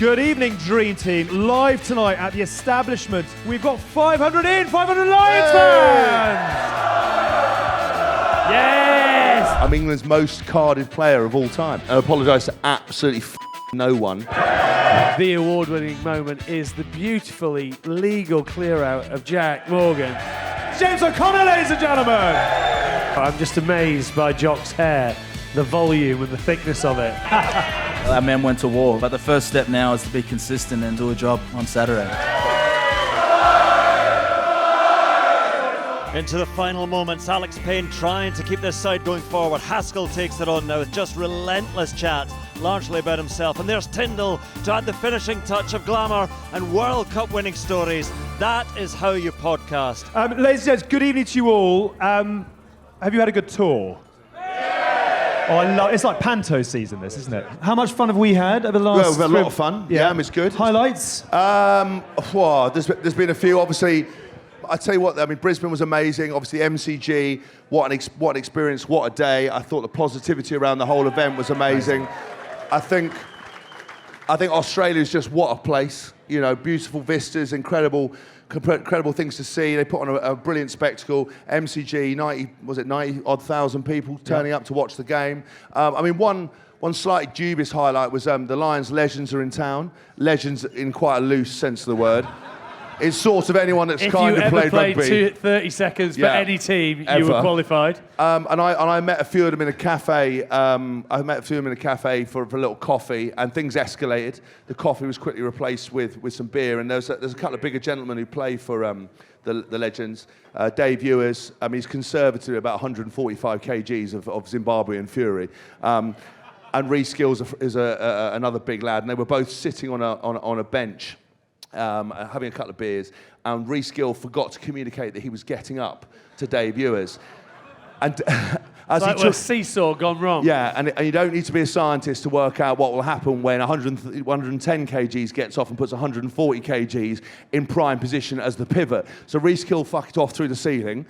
Good evening, Dream Team. Live tonight at the establishment. We've got 500 Lions fans! Yes! I'm England's most carded player of all time. I apologise to absolutely no one. The award-winning moment is the beautifully legal clear-out of Jack Morgan. James O'Connor, ladies and gentlemen! I'm just amazed by Jock's hair, the volume and the thickness of it. Our men went to war, but the first step now is to be consistent and do a job on Saturday. Into the final moments, Alex Payne trying to keep this side going forward. Haskell takes it on now with just relentless chat, largely about himself. And there's Tindall to add the finishing touch of glamour and World Cup winning stories. That is how you podcast. Ladies and gents, good evening to you all. Have you had a good tour? Oh, it's like Panto season, this, isn't it? How much fun have we had over the last... Well, we've had a lot of fun. Yeah, it's good. Highlights? Well, there's been a few. Obviously, I tell you what, I mean, Brisbane was amazing. Obviously, MCG, what an experience, what a day. I thought the positivity around the whole event was amazing. I think Australia's just what a place. You know, beautiful vistas, incredible things to see. They put on a brilliant spectacle. MCG, 90,000 people turning up to watch the game. I mean, one slightly dubious highlight was the Lions legends are in town. Legends in quite a loose sense of the word. It's sort of anyone that's kind of played rugby. If you ever played 30 seconds for any team, you were qualified. And I met a few of them in a cafe. For a little coffee, and things escalated. The coffee was quickly replaced with some beer, and there's a couple of bigger gentlemen who play for the legends. Dave Ewers, he's conservative, about 145 kgs of Zimbabwean fury. And Rhys Gills is another big lad, and they were both sitting on a bench. Having a couple of beers, and Rhys Gill forgot to communicate that he was getting up to Dave Ewers. And as it's like a seesaw gone wrong. Yeah, and you don't need to be a scientist to work out what will happen when 110 kgs gets off and puts 140 kgs in prime position as the pivot. So Rhys Gill fucked off through the ceiling.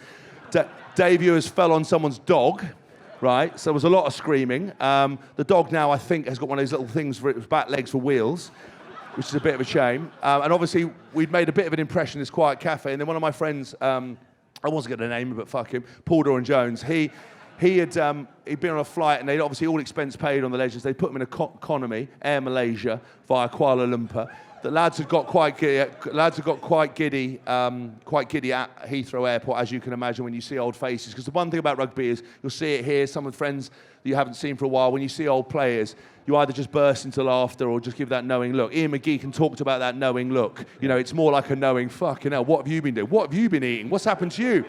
Dave Ewers fell on someone's dog. Right, so there was a lot of screaming. The dog now, I think, has got one of those little things for its back legs for wheels, which is a bit of a shame. And obviously, we'd made a bit of an impression in this quiet cafe. And then one of my friends, I wasn't going to name him, but fuck him, Paul Doran-Jones, he'd been on a flight, and they'd obviously all expense paid on the Legends. They put him in economy, Air Malaysia, via Kuala Lumpur. The lads had got quite giddy at Heathrow Airport, as you can imagine when you see old faces. Because the one thing about rugby is you'll see it here, some of the friends that you haven't seen for a while. When you see old players, you either just burst into laughter or just give that knowing look. Ian McGeechan talked about that knowing look. You know, it's more like a knowing, fucking hell, what have you been doing? What have you been eating? What's happened to you?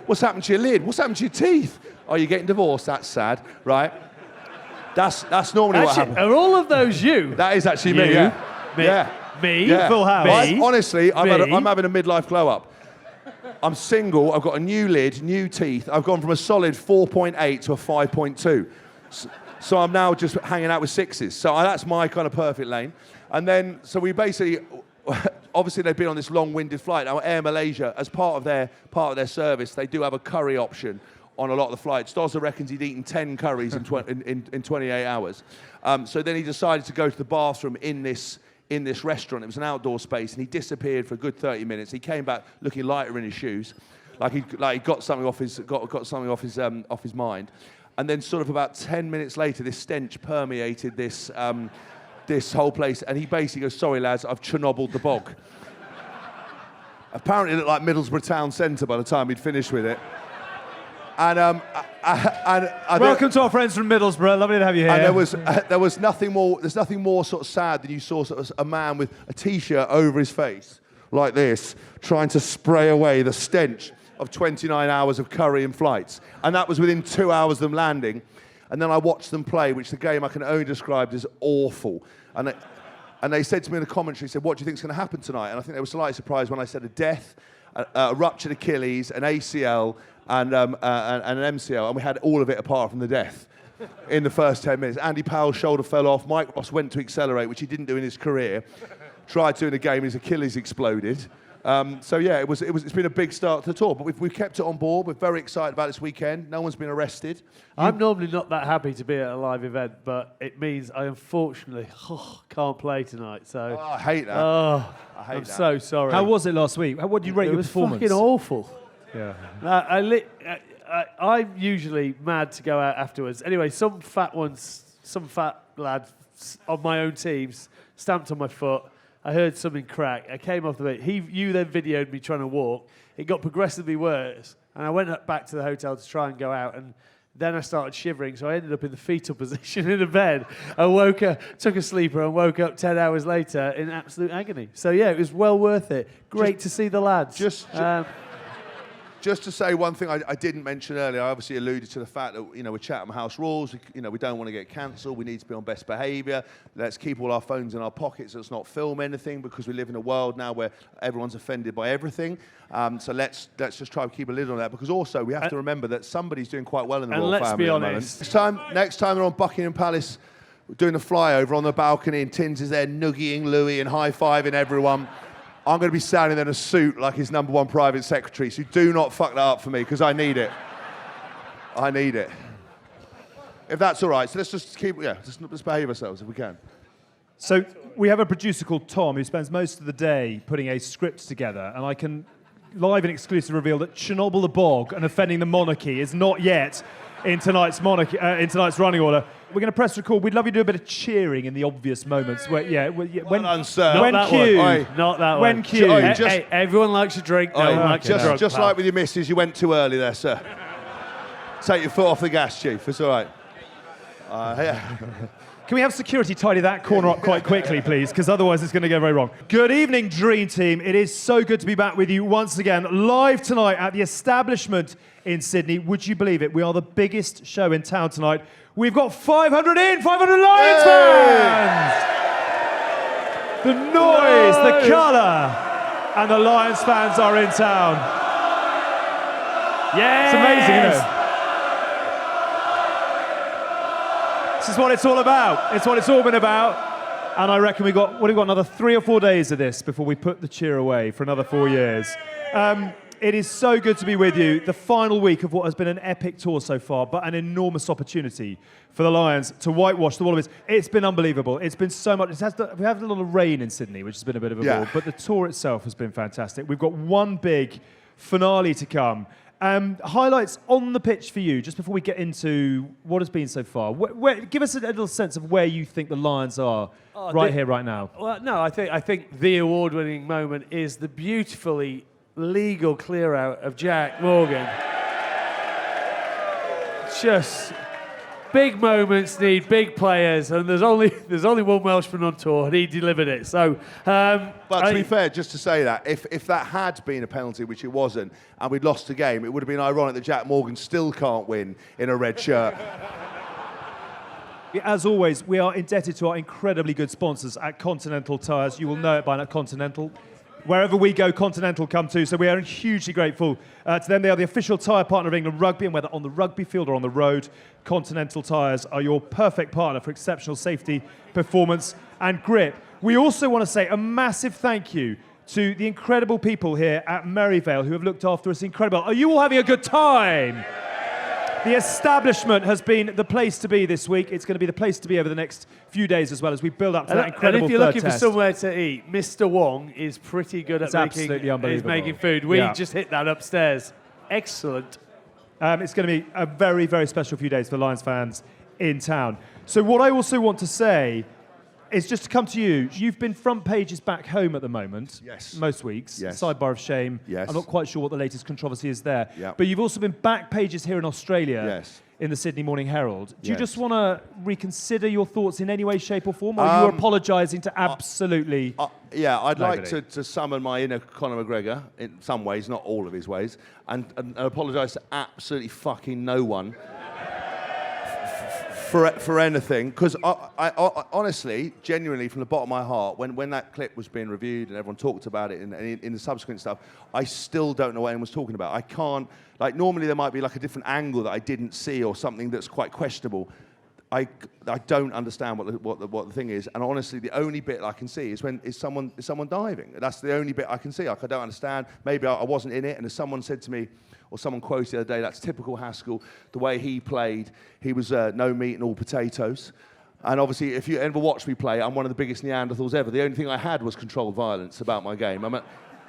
What's happened to your lid? What's happened to your teeth? Oh, you're getting divorced? That's sad, right? That's normally what happens. Are all of those you? That is actually me, yeah. Me? Yeah. Me? Yeah. Full house? Me? Honestly, I'm having a midlife glow-up. I'm single, I've got a new lid, new teeth. I've gone from a solid 4.8 to a 5.2. So I'm now just hanging out with sixes. So that's my kind of perfect lane. And then, so we basically, obviously they've been on this long-winded flight. Now Air Malaysia, as part of their service, they do have a curry option on a lot of the flights. Dozza reckons he'd eaten 10 curries in 28 hours. So then he decided to go to the bathroom in this restaurant. It was an outdoor space, and he disappeared for a good 30 minutes. He came back looking lighter in his shoes, like he got something off his mind. And then sort of about 10 minutes later, this stench permeated this whole place. And he basically goes, "Sorry, lads, I've Chernobyl the bog." Apparently it looked like Middlesbrough Town Centre by the time he'd finished with it. And welcome to our friends from Middlesbrough. Lovely to have you here. And there was nothing more. There's nothing more sort of sad than you saw sort of a man with a t-shirt over his face like this, trying to spray away the stench of 29 hours of curry and flights. And that was within 2 hours of them landing. And then I watched them play, which the game I can only describe as awful. And they said to me in the commentary, said, "What do you think is going to happen tonight?" And I think they were slightly surprised when I said a death, a ruptured Achilles, an ACL, and an MCL. And we had all of it apart from the death in the first 10 minutes. Andy Powell's shoulder fell off. Mike Ross went to accelerate, which he didn't do in his career. Tried to in a game, his Achilles exploded. So yeah, it's been a big start to the tour, but we've kept it on board. We're very excited about this weekend. No one's been arrested. I'm normally not that happy to be at a live event, but it means I unfortunately can't play tonight. So I hate that. I'm so sorry. How was it last week? What do you rate your performance? It was fucking awful. Yeah. I'm usually mad to go out afterwards. Anyway, some fat lad on my own teams stamped on my foot. I heard something crack. I came off the bed. You then videoed me trying to walk. It got progressively worse, and I went back to the hotel to try and go out, and then I started shivering, so I ended up in the fetal position in the bed. I woke up, took a sleeper, and woke up 10 hours later in absolute agony. So yeah, it was well worth it. Great to see the lads. Just to say one thing I didn't mention earlier, I obviously alluded to the fact that, we're Chatham House rules. We don't want to get cancelled. We need to be on best behaviour. Let's keep all our phones in our pockets. Let's not film anything, because we live in a world now where everyone's offended by everything. So let's just try to keep a lid on that, because also we have to remember that somebody's doing quite well in the royal family at the moment. Next time they're on Buckingham Palace doing a flyover on the balcony, and Tins is there nuggieing Louis and high-fiving everyone, I'm going to be standing there in a suit like his #1 private secretary, so do not fuck that up for me, because I need it. I need it. If that's all right, so let's just let's behave ourselves if we can. So we have a producer called Tom who spends most of the day putting a script together, and I can live and exclusive reveal that Chernobyl the Bog and offending the monarchy is not yet in tonight's running order. We're going to press record. We'd love you to do a bit of cheering in the obvious moments. When cue. Everyone likes a drink. No one likes a drunk. Just like with your missus, you went too early there, sir. Take your foot off the gas, Chief. It's all right. Can we have security tidy that corner up quite quickly, please? Because otherwise it's going to go very wrong. Good evening, Dream Team. It is so good to be back with you once again, live tonight at the Establishment in Sydney. Would you believe it? We are the biggest show in town tonight. We've got 500 Lions fans! The noise, the colour, and the Lions fans are in town. Yeah, it's amazing, isn't it? This is what it's all about. It's what it's all been about. And I reckon we've got another 3 or 4 days of this before we put the cheer away for another 4 years. It is so good to be with you. The final week of what has been an epic tour so far, but an enormous opportunity for the Lions to whitewash the Wallabies. It's been unbelievable. It's been so much. We have a lot of rain in Sydney, which has been a bit of a bore, but the tour itself has been fantastic. We've got one big finale to come. Highlights on the pitch for you, just before we get into what has been so far. Give us a little sense of where you think the Lions are here, right now. Well, no, I think the award-winning moment is the beautifully legal clear-out of Jack Morgan. Just big moments need big players, and there's only one Welshman on tour, and he delivered it. So, but to be fair, just to say that if that had been a penalty, which it wasn't, and we'd lost the game, it would have been ironic that Jack Morgan still can't win in a red shirt. As always, we are indebted to our incredibly good sponsors at Continental Tyres. You will know it by now, Continental. Wherever we go, Continental come too, so we are hugely grateful to them. They are the official tyre partner of England Rugby, and whether on the rugby field or on the road, Continental Tyres are your perfect partner for exceptional safety, performance and grip. We also want to say a massive thank you to the incredible people here at Merivale who have looked after us incredible. Are you all having a good time? The Establishment has been the place to be this week. It's going to be the place to be over the next few days as well as we build up to that incredible And if you're looking test. for somewhere to eat, Mr. Wong is pretty good at making food. We just hit that upstairs. Excellent. It's going to be a very, very special few days for Lions fans in town. So what I also want to say is just to come to you. You've been front pages back home at the moment. Yes. Most weeks. Yes. Sidebar of shame. Yes. I'm not quite sure what the latest controversy is there. Yep. But you've also been back pages here in Australia. Yes. In the Sydney Morning Herald. Do you Yes. just want to reconsider your thoughts in any way, shape or form? Or are you apologising to absolutely I'd like nobody? to summon my inner Conor McGregor, in some ways, not all of his ways, and apologise to absolutely fucking no one for anything, because I honestly, genuinely, from the bottom of my heart, when that clip was being reviewed and everyone talked about it and in the subsequent stuff, I still don't know what anyone's talking about. I can't, normally there might be a different angle that I didn't see or something that's quite questionable. I don't understand what the thing is, and honestly, the only bit I can see is when someone diving. That's the only bit I can see. Like, I don't understand. Maybe I wasn't in it, and as someone said to me, or someone quoted the other day, that's typical Haskell. The way he played, he was no meat and all potatoes. And obviously, if you ever watch me play, I'm one of the biggest Neanderthals ever. The only thing I had was controlled violence about my game.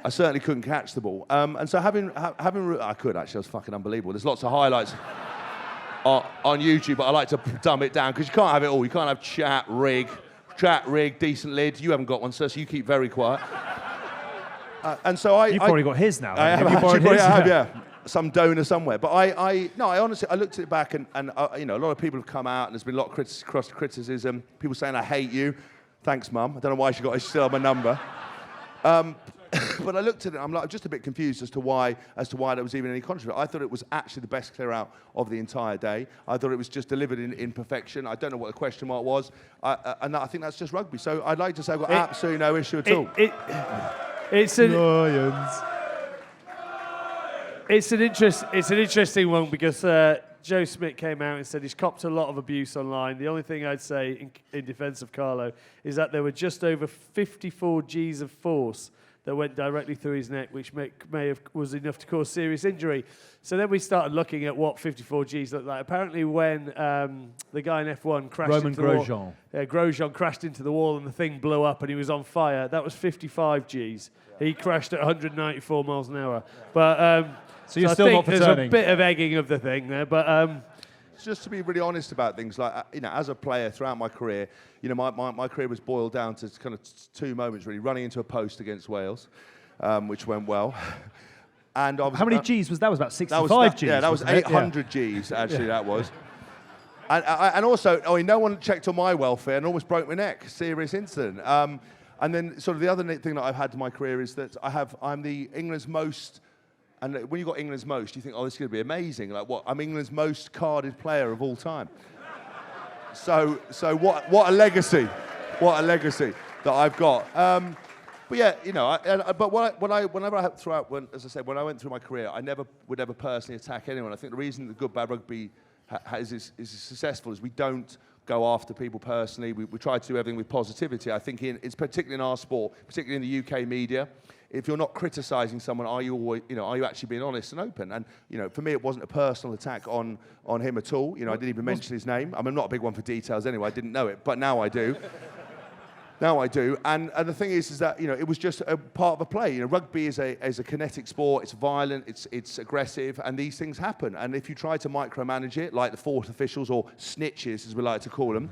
I certainly couldn't catch the ball. And so I could actually. It was fucking unbelievable. There's lots of highlights on YouTube, but I like to dumb it down because you can't have it all. You can't have chat, rig, decent lid. You haven't got one, sir, so you keep very quiet. And so You've probably got his now. I have, yeah. Some donor somewhere. But I honestly, I looked at it back and you know, a lot of people have come out and there's been a lot of criticism. People saying I hate you. Thanks, Mum. I don't know why she still have my number. But I looked at it, I'm like just a bit confused as to why there was even any controversy. I thought it was actually the best clear out of the entire day. I thought it was just delivered in perfection. I don't know what the question mark was, and I think that's just rugby. So I'd like to say I've got absolutely no issue at all. It's an Lions. It's an interesting one because Joe Smith came out and said he's copped a lot of abuse online. The only thing I'd say in defence of Carlo is that there were just over 54 G's of force that went directly through his neck, which was enough to cause serious injury. So then we started looking at what 54 Gs looked like. Apparently when the guy in F1 crashed into the wall, Grosjean crashed into the wall and the thing blew up and he was on fire, that was 55 Gs. He crashed at 194 miles an hour. But so you're still not for turning. There's a bit of egging of the thing there, but just to be really honest about things, like, you know, as a player throughout my career, you know, my career was boiled down to kind of two moments, really. Running into a post against Wales, which went well. And how many Gs was that? Was about 65 Gs? Yeah, that was 800 Gs, actually, that was. And also, no one checked on my welfare and almost broke my neck. Serious incident. And then sort of the other thing that I've had in my career is that I'm the England's most... And when you've got England's most, you think, oh, this is going to be amazing. Like, what? I'm England's most carded player of all time. So what a legacy. What a legacy that I've got. But yeah, you know, whenever I went through my career, I never would ever personally attack anyone. I think the reason that Good Bad Rugby is successful is we don't go after people personally. We try to do everything with positivity. I think it's particularly in our sport, particularly in the UK media. If you're not criticising someone, are you actually being honest and open? And you know, for me, it wasn't a personal attack on him at all. You know, I didn't even mention his name. I'm not a big one for details anyway. I didn't know it, but now I do. Now I do. And the thing is that, you know, it was just a part of a play. You know, rugby is a kinetic sport. It's violent. It's aggressive, and these things happen. And if you try to micromanage it, like the fourth officials or snitches, as we like to call them,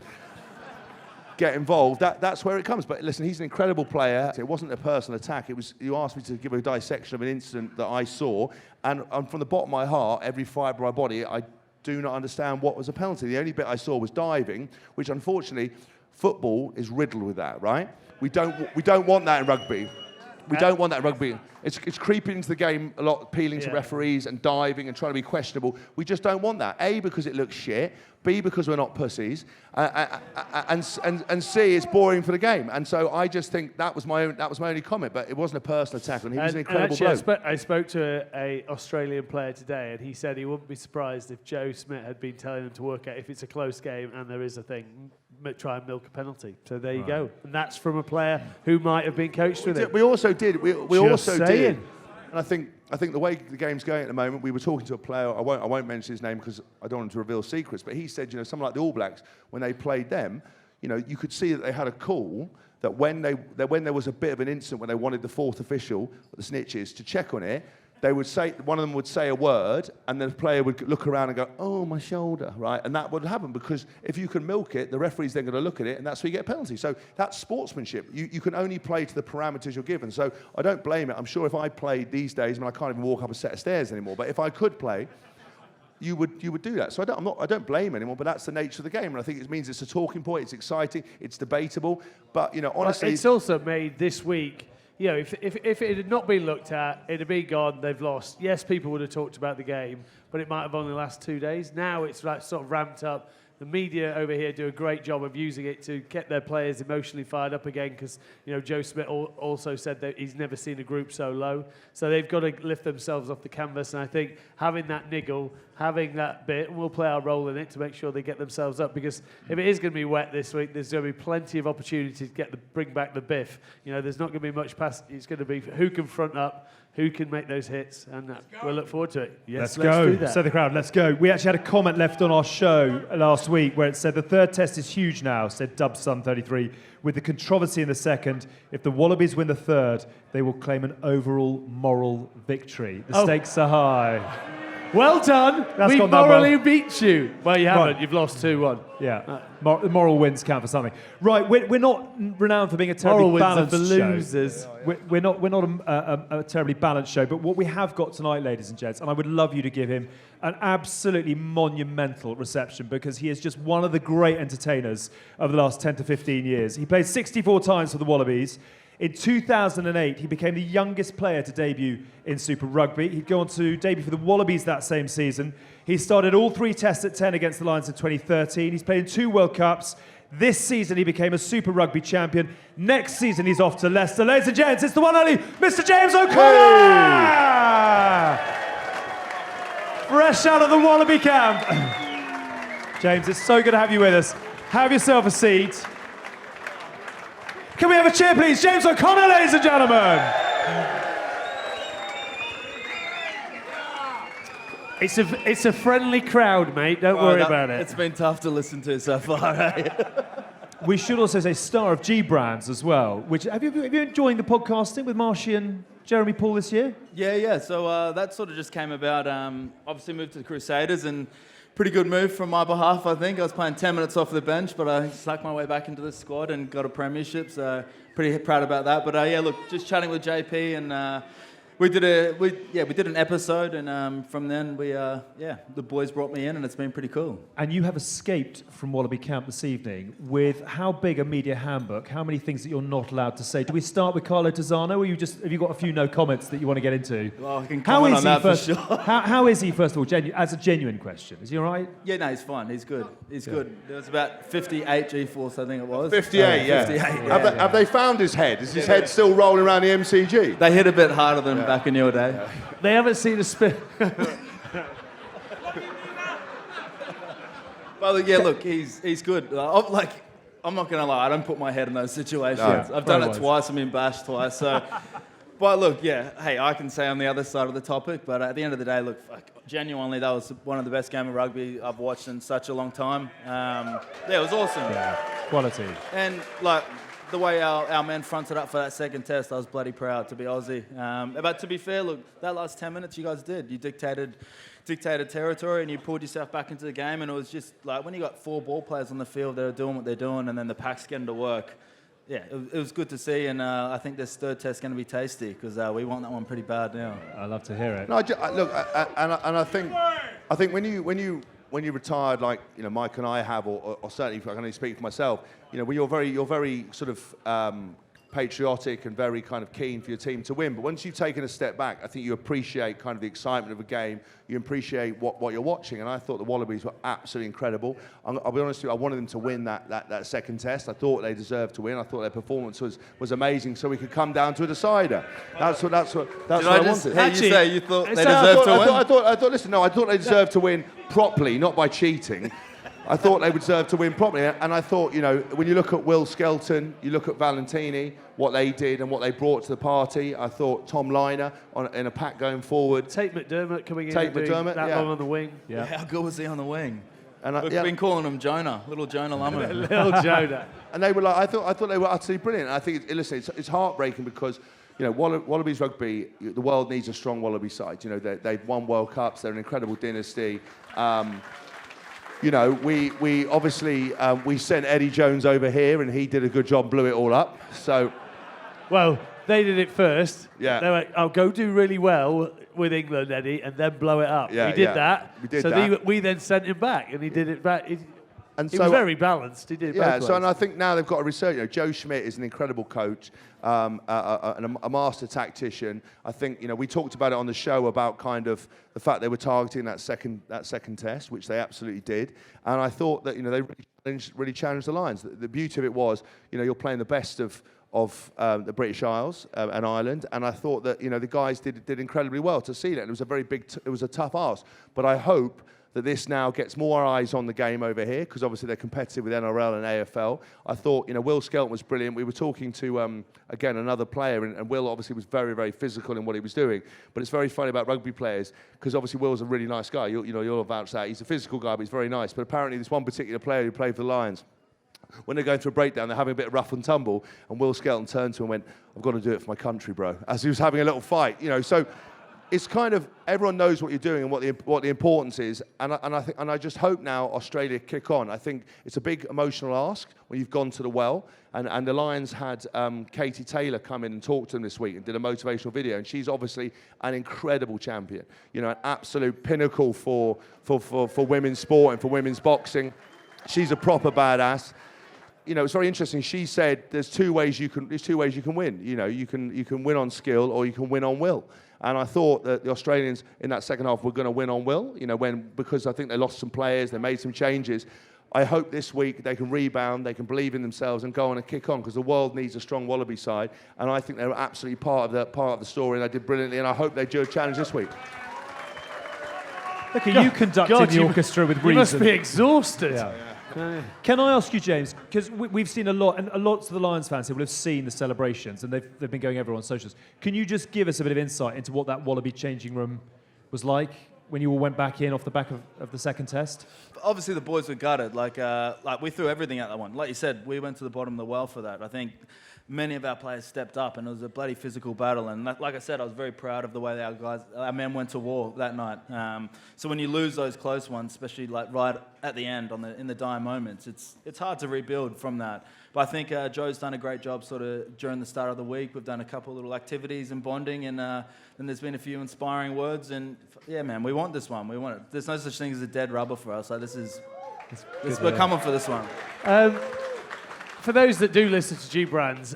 get involved, that's where it comes. But listen, he's an incredible player. It wasn't a personal attack. It was, you asked me to give a dissection of an incident that I saw, and from the bottom of my heart, every fibre of my body, I do not understand what was a penalty. The only bit I saw was diving, which unfortunately, football is riddled with that, right? We don't want that in rugby. We don't want that in rugby. It's creeping into the game a lot, appealing to referees and diving and trying to be questionable. We just don't want that. A, because it looks shit. B, because we're not pussies. And C, it's boring for the game. And so I just think that was my only comment. But it wasn't a personal attack on him. He was an incredible bloke. I spoke to an Australian player today, and he said he wouldn't be surprised if Joe Smith had been telling him to work out if it's a close game and there is a thing, try and milk a penalty. So there you go. And that's from a player who might have been coached with it. We also did. We also did. And I think the way the game's going at the moment, we were talking to a player, I won't mention his name because I don't want to reveal secrets, but he said, you know, someone like the All Blacks, when they played them, you know, you could see that they had a call that when there was a bit of an incident when they wanted the fourth official, the snitches, to check on it, they would say, one of them would say a word, and then the player would look around and go, oh, my shoulder, right? And that would happen because if you can milk it, the referee's then going to look at it, and that's where you get a penalty. So that's sportsmanship. You can only play to the parameters you're given. So I don't blame it. I'm sure if I played these days, I mean, I can't even walk up a set of stairs anymore, but if I could play, you would do that. So I don't blame anyone, but that's the nature of the game, and I think it means it's a talking point, it's exciting, it's debatable, but, you know, honestly... But it's also made this week... You know, if it had not been looked at, it'd have been gone, they've lost. Yes, people would have talked about the game, but it might have only lasted 2 days. Now it's like sort of ramped up. The media over here do a great job of using it to get their players emotionally fired up again because, you know, Joe Smith also said that he's never seen a group so low. So they've got to lift themselves off the canvas, and I think having that niggle having that bit, and we'll play our role in it to make sure they get themselves up. Because if it is going to be wet this week, there's going to be plenty of opportunity to bring back the biff. There's not going to be much pass. It's going to be who can front up, who can make those hits, and we'll look forward to it. Yes, let's go. do that. So the crowd, let's go. We actually had a comment left on our show last week where it said the third test is huge now, said Dubsun33. With the controversy in the second, if the Wallabies win the third, they will claim an overall moral victory. The stakes are high. Well done. We morally beat you. Well, you haven't. Right. You've lost 2-1. Yeah. Moral wins count for something. Right. We're not renowned for being a terribly balanced show. Moral wins are for losers. We're not a terribly balanced show. But what we have got tonight, ladies and gents, and I would love you to give him an absolutely monumental reception because he is just one of the great entertainers of the last 10 to 15 years. He played 64 times for the Wallabies. In 2008, he became the youngest player to debut in Super Rugby. He'd go on to debut for the Wallabies that same season. He started all 3 tests at 10 against the Lions in 2013. He's played in 2 World Cups. This season, he became a Super Rugby champion. Next season, he's off to Leicester. Ladies and gents, it's the one and only Mr. James O'Connor! Fresh out of the Wallaby camp. James, it's so good to have you with us. Have yourself a seat. Can we have a cheer, please? James O'Connor, ladies and gentlemen. It's a friendly crowd, mate. Don't worry about it. It's been tough to listen to so far. We should also say star of G Brands as well. Which have you enjoying the podcasting with Marshy and Jeremy Paul this year? Yeah. So that sort of just came about. Obviously moved to the Crusaders and. Pretty good move from my behalf, I think. I was playing 10 minutes off the bench, but I snuck my way back into the squad and got a premiership, so pretty proud about that. But just chatting with JP and we did an episode, and from then the boys brought me in, and it's been pretty cool. And you have escaped from Wallaby camp this evening with how big a media handbook? How many things that you're not allowed to say? Do we start with Carlo Tizzano, or have you got a few no comments that you want to get into? Well, I can comment on that for sure. How is he, first of all, as a genuine question? Is he all right? Yeah, no, he's fine. He's good. Good. There was about 58 G-force, I think it was. 58, yeah. 58, have they found his head? Is his head still rolling around the MCG? They hit a bit harder than back in your day. Yeah. They haven't seen a spin. Well, yeah, look, he's good. I'm not going to lie, I don't put my head in those situations. No, I've done it twice, I've been bashed twice. So, but look, hey, I can say on the other side of the topic, but at the end of the day, look, genuinely, that was one of the best games of rugby I've watched in such a long time. It was awesome. Yeah, quality. And, the way our men fronted up for that second test, I was bloody proud to be Aussie. But to be fair, look, that last 10 minutes you guys did. You dictated territory and you pulled yourself back into the game, and it was just when you got 4 ball players on the field that are doing what they're doing and then the pack's getting to work, it was good to see, and I think this third test is going to be tasty because we want that one pretty bad now. I love to hear it. No, look, I think when you retired, like Mike and I have, or certainly I can only speak for myself, when you're very sort of patriotic and very kind of keen for your team to win. But once you've taken a step back, I think you appreciate kind of the excitement of a game. You appreciate what you're watching. And I thought the Wallabies were absolutely incredible. I'll be honest with you, I wanted them to win that second test. I thought they deserved to win. I thought their performance was amazing, so we could come down to a decider. That's what I wanted. Hear you say you thought they deserved to win? I thought. Listen, no, I thought they deserved to win properly, not by cheating. I thought they would deserve to win properly, and I thought, when you look at Will Skelton, you look at Valentini, what they did and what they brought to the party. I thought Tom Liner in a pack going forward. Tate McDermott coming in and doing that long on the wing. Yeah. How good was he on the wing? And We've been calling him Jonah, little Jonah Lummer. Little Jonah. And they were I thought they were utterly brilliant. And I think, it's heartbreaking because, Wallabies rugby, the world needs a strong Wallaby side. They've won World Cups. They're an incredible dynasty. We obviously we sent Eddie Jones over here, and he did a good job, blew it all up. So, well, they did it first. Yeah. They went, "I'll go do really well with England, Eddie, and then blow it up." Yeah, he did that. We did so that. We then sent him back, and he did it back. He was very balanced. He did it both ways. And I think now they've got a research. Joe Schmidt is an incredible coach, and a master tactician. I think we talked about it on the show about kind of the fact they were targeting that second test, which they absolutely did. And I thought that they really challenged the Lions. The beauty of it was you're playing the best of the British Isles and Ireland, and I thought that the guys did incredibly well to see that. And it was a very it was a tough ask, but I hope that this now gets more eyes on the game over here, because obviously they're competitive with NRL and AFL. I thought, Will Skelton was brilliant. We were talking to, again, another player, and Will obviously was very, very physical in what he was doing. But it's very funny about rugby players, because obviously Will's a really nice guy. You'll vouch that. He's a physical guy, but he's very nice. But apparently this one particular player who played for the Lions, when they're going through a breakdown, they're having a bit of rough and tumble, and Will Skelton turned to him and went, "I've got to do it for my country, bro," as he was having a little fight. So it's kind of, everyone knows what you're doing and what the importance is, and I just hope now Australia kick on. I think it's a big emotional ask when you've gone to the well, and the Lions had Katie Taylor come in and talk to them this week and did a motivational video, and she's obviously an incredible champion, an absolute pinnacle for women's sport and for women's boxing. She's a proper badass. It's very interesting. She said there's two ways you can win. You can win on skill or you can win on will. And I thought that the Australians in that second half were going to win on will. Because I think they lost some players, they made some changes. I hope this week they can rebound, they can believe in themselves and go on and kick on, because the world needs a strong Wallaby side. And I think they were absolutely part of the story, and they did brilliantly. And I hope they do a challenge this week. Look at you conducting the orchestra with reason. You must be exhausted. Yeah. Can I ask you, James, because we've seen a lot, and lots of the Lions fans here will have seen the celebrations, and they've been going everywhere on socials. Can you just give us a bit of insight into what that Wallaby changing room was like when you all went back in off the back of the second test? Obviously, the boys were gutted. Like we threw everything at that one. Like you said, we went to the bottom of the well for that. I think many of our players stepped up, and it was a bloody physical battle. And like I said, I was very proud of the way our men went to war that night. So when you lose those close ones, especially like right at the end in the dire moments, it's hard to rebuild from that. But I think Joe's done a great job sort of during the start of the week. We've done a couple of little activities and bonding, and then there's been a few inspiring words. And yeah, man, we want this one. We want it. There's no such thing as a dead rubber for us. Like we're coming for this one. For those that do listen to G-Brands,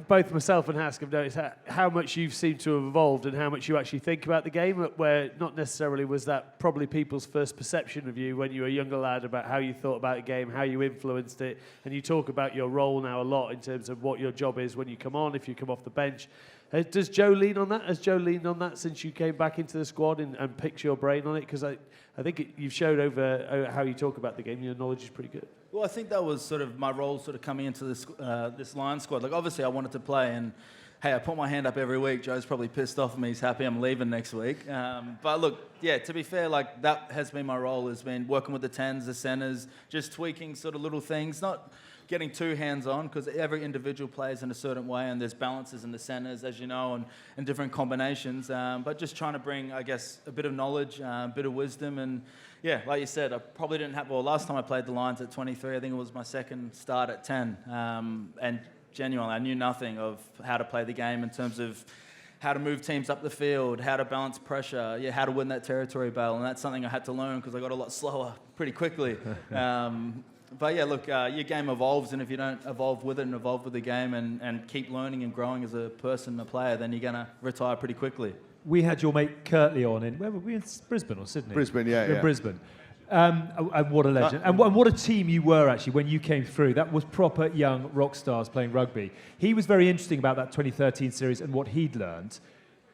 both myself and Hask have noticed how much you've seemed to have evolved and how much you actually think about the game, where not necessarily was that probably people's first perception of you when you were a younger lad, about how you thought about the game, how you influenced it, and you talk about your role now a lot in terms of what your job is when you come on, if you come off the bench. Does Joe lean on that? Has Joe leaned on that since you came back into the squad and picked your brain on it? Because I think you've showed over how you talk about the game. Your knowledge is pretty good. Well, I think that was sort of my role sort of coming into this Lions squad. Like, obviously, I wanted to play, and, hey, I put my hand up every week. Joe's probably pissed off at me. He's happy I'm leaving next week. But, look, yeah, to be fair, like, that has been my role, has been working with the 10s, the centres, just tweaking sort of little things, not getting too hands-on, because every individual plays in a certain way, and there's balances in the centres, as you know, and different combinations. But just trying to bring, I guess, a bit of knowledge, a bit of wisdom, and yeah, like you said, I probably didn't have. Well, last time I played the Lions at 23, I think it was my second start at 10, and genuinely, I knew nothing of how to play the game in terms of how to move teams up the field, how to balance pressure, how to win that territory battle, and that's something I had to learn because I got a lot slower pretty quickly. But yeah, look, your game evolves, and if you don't evolve with it and evolve with the game and keep learning and growing as a person, a player, then you're going to retire pretty quickly. We had your mate Curtly on where were we, in Brisbane or Sydney? Brisbane, yeah. In Brisbane. And what a legend. And what a team you were, actually, when you came through. That was proper young rock stars playing rugby. He was very interesting about that 2013 series and what he'd learned.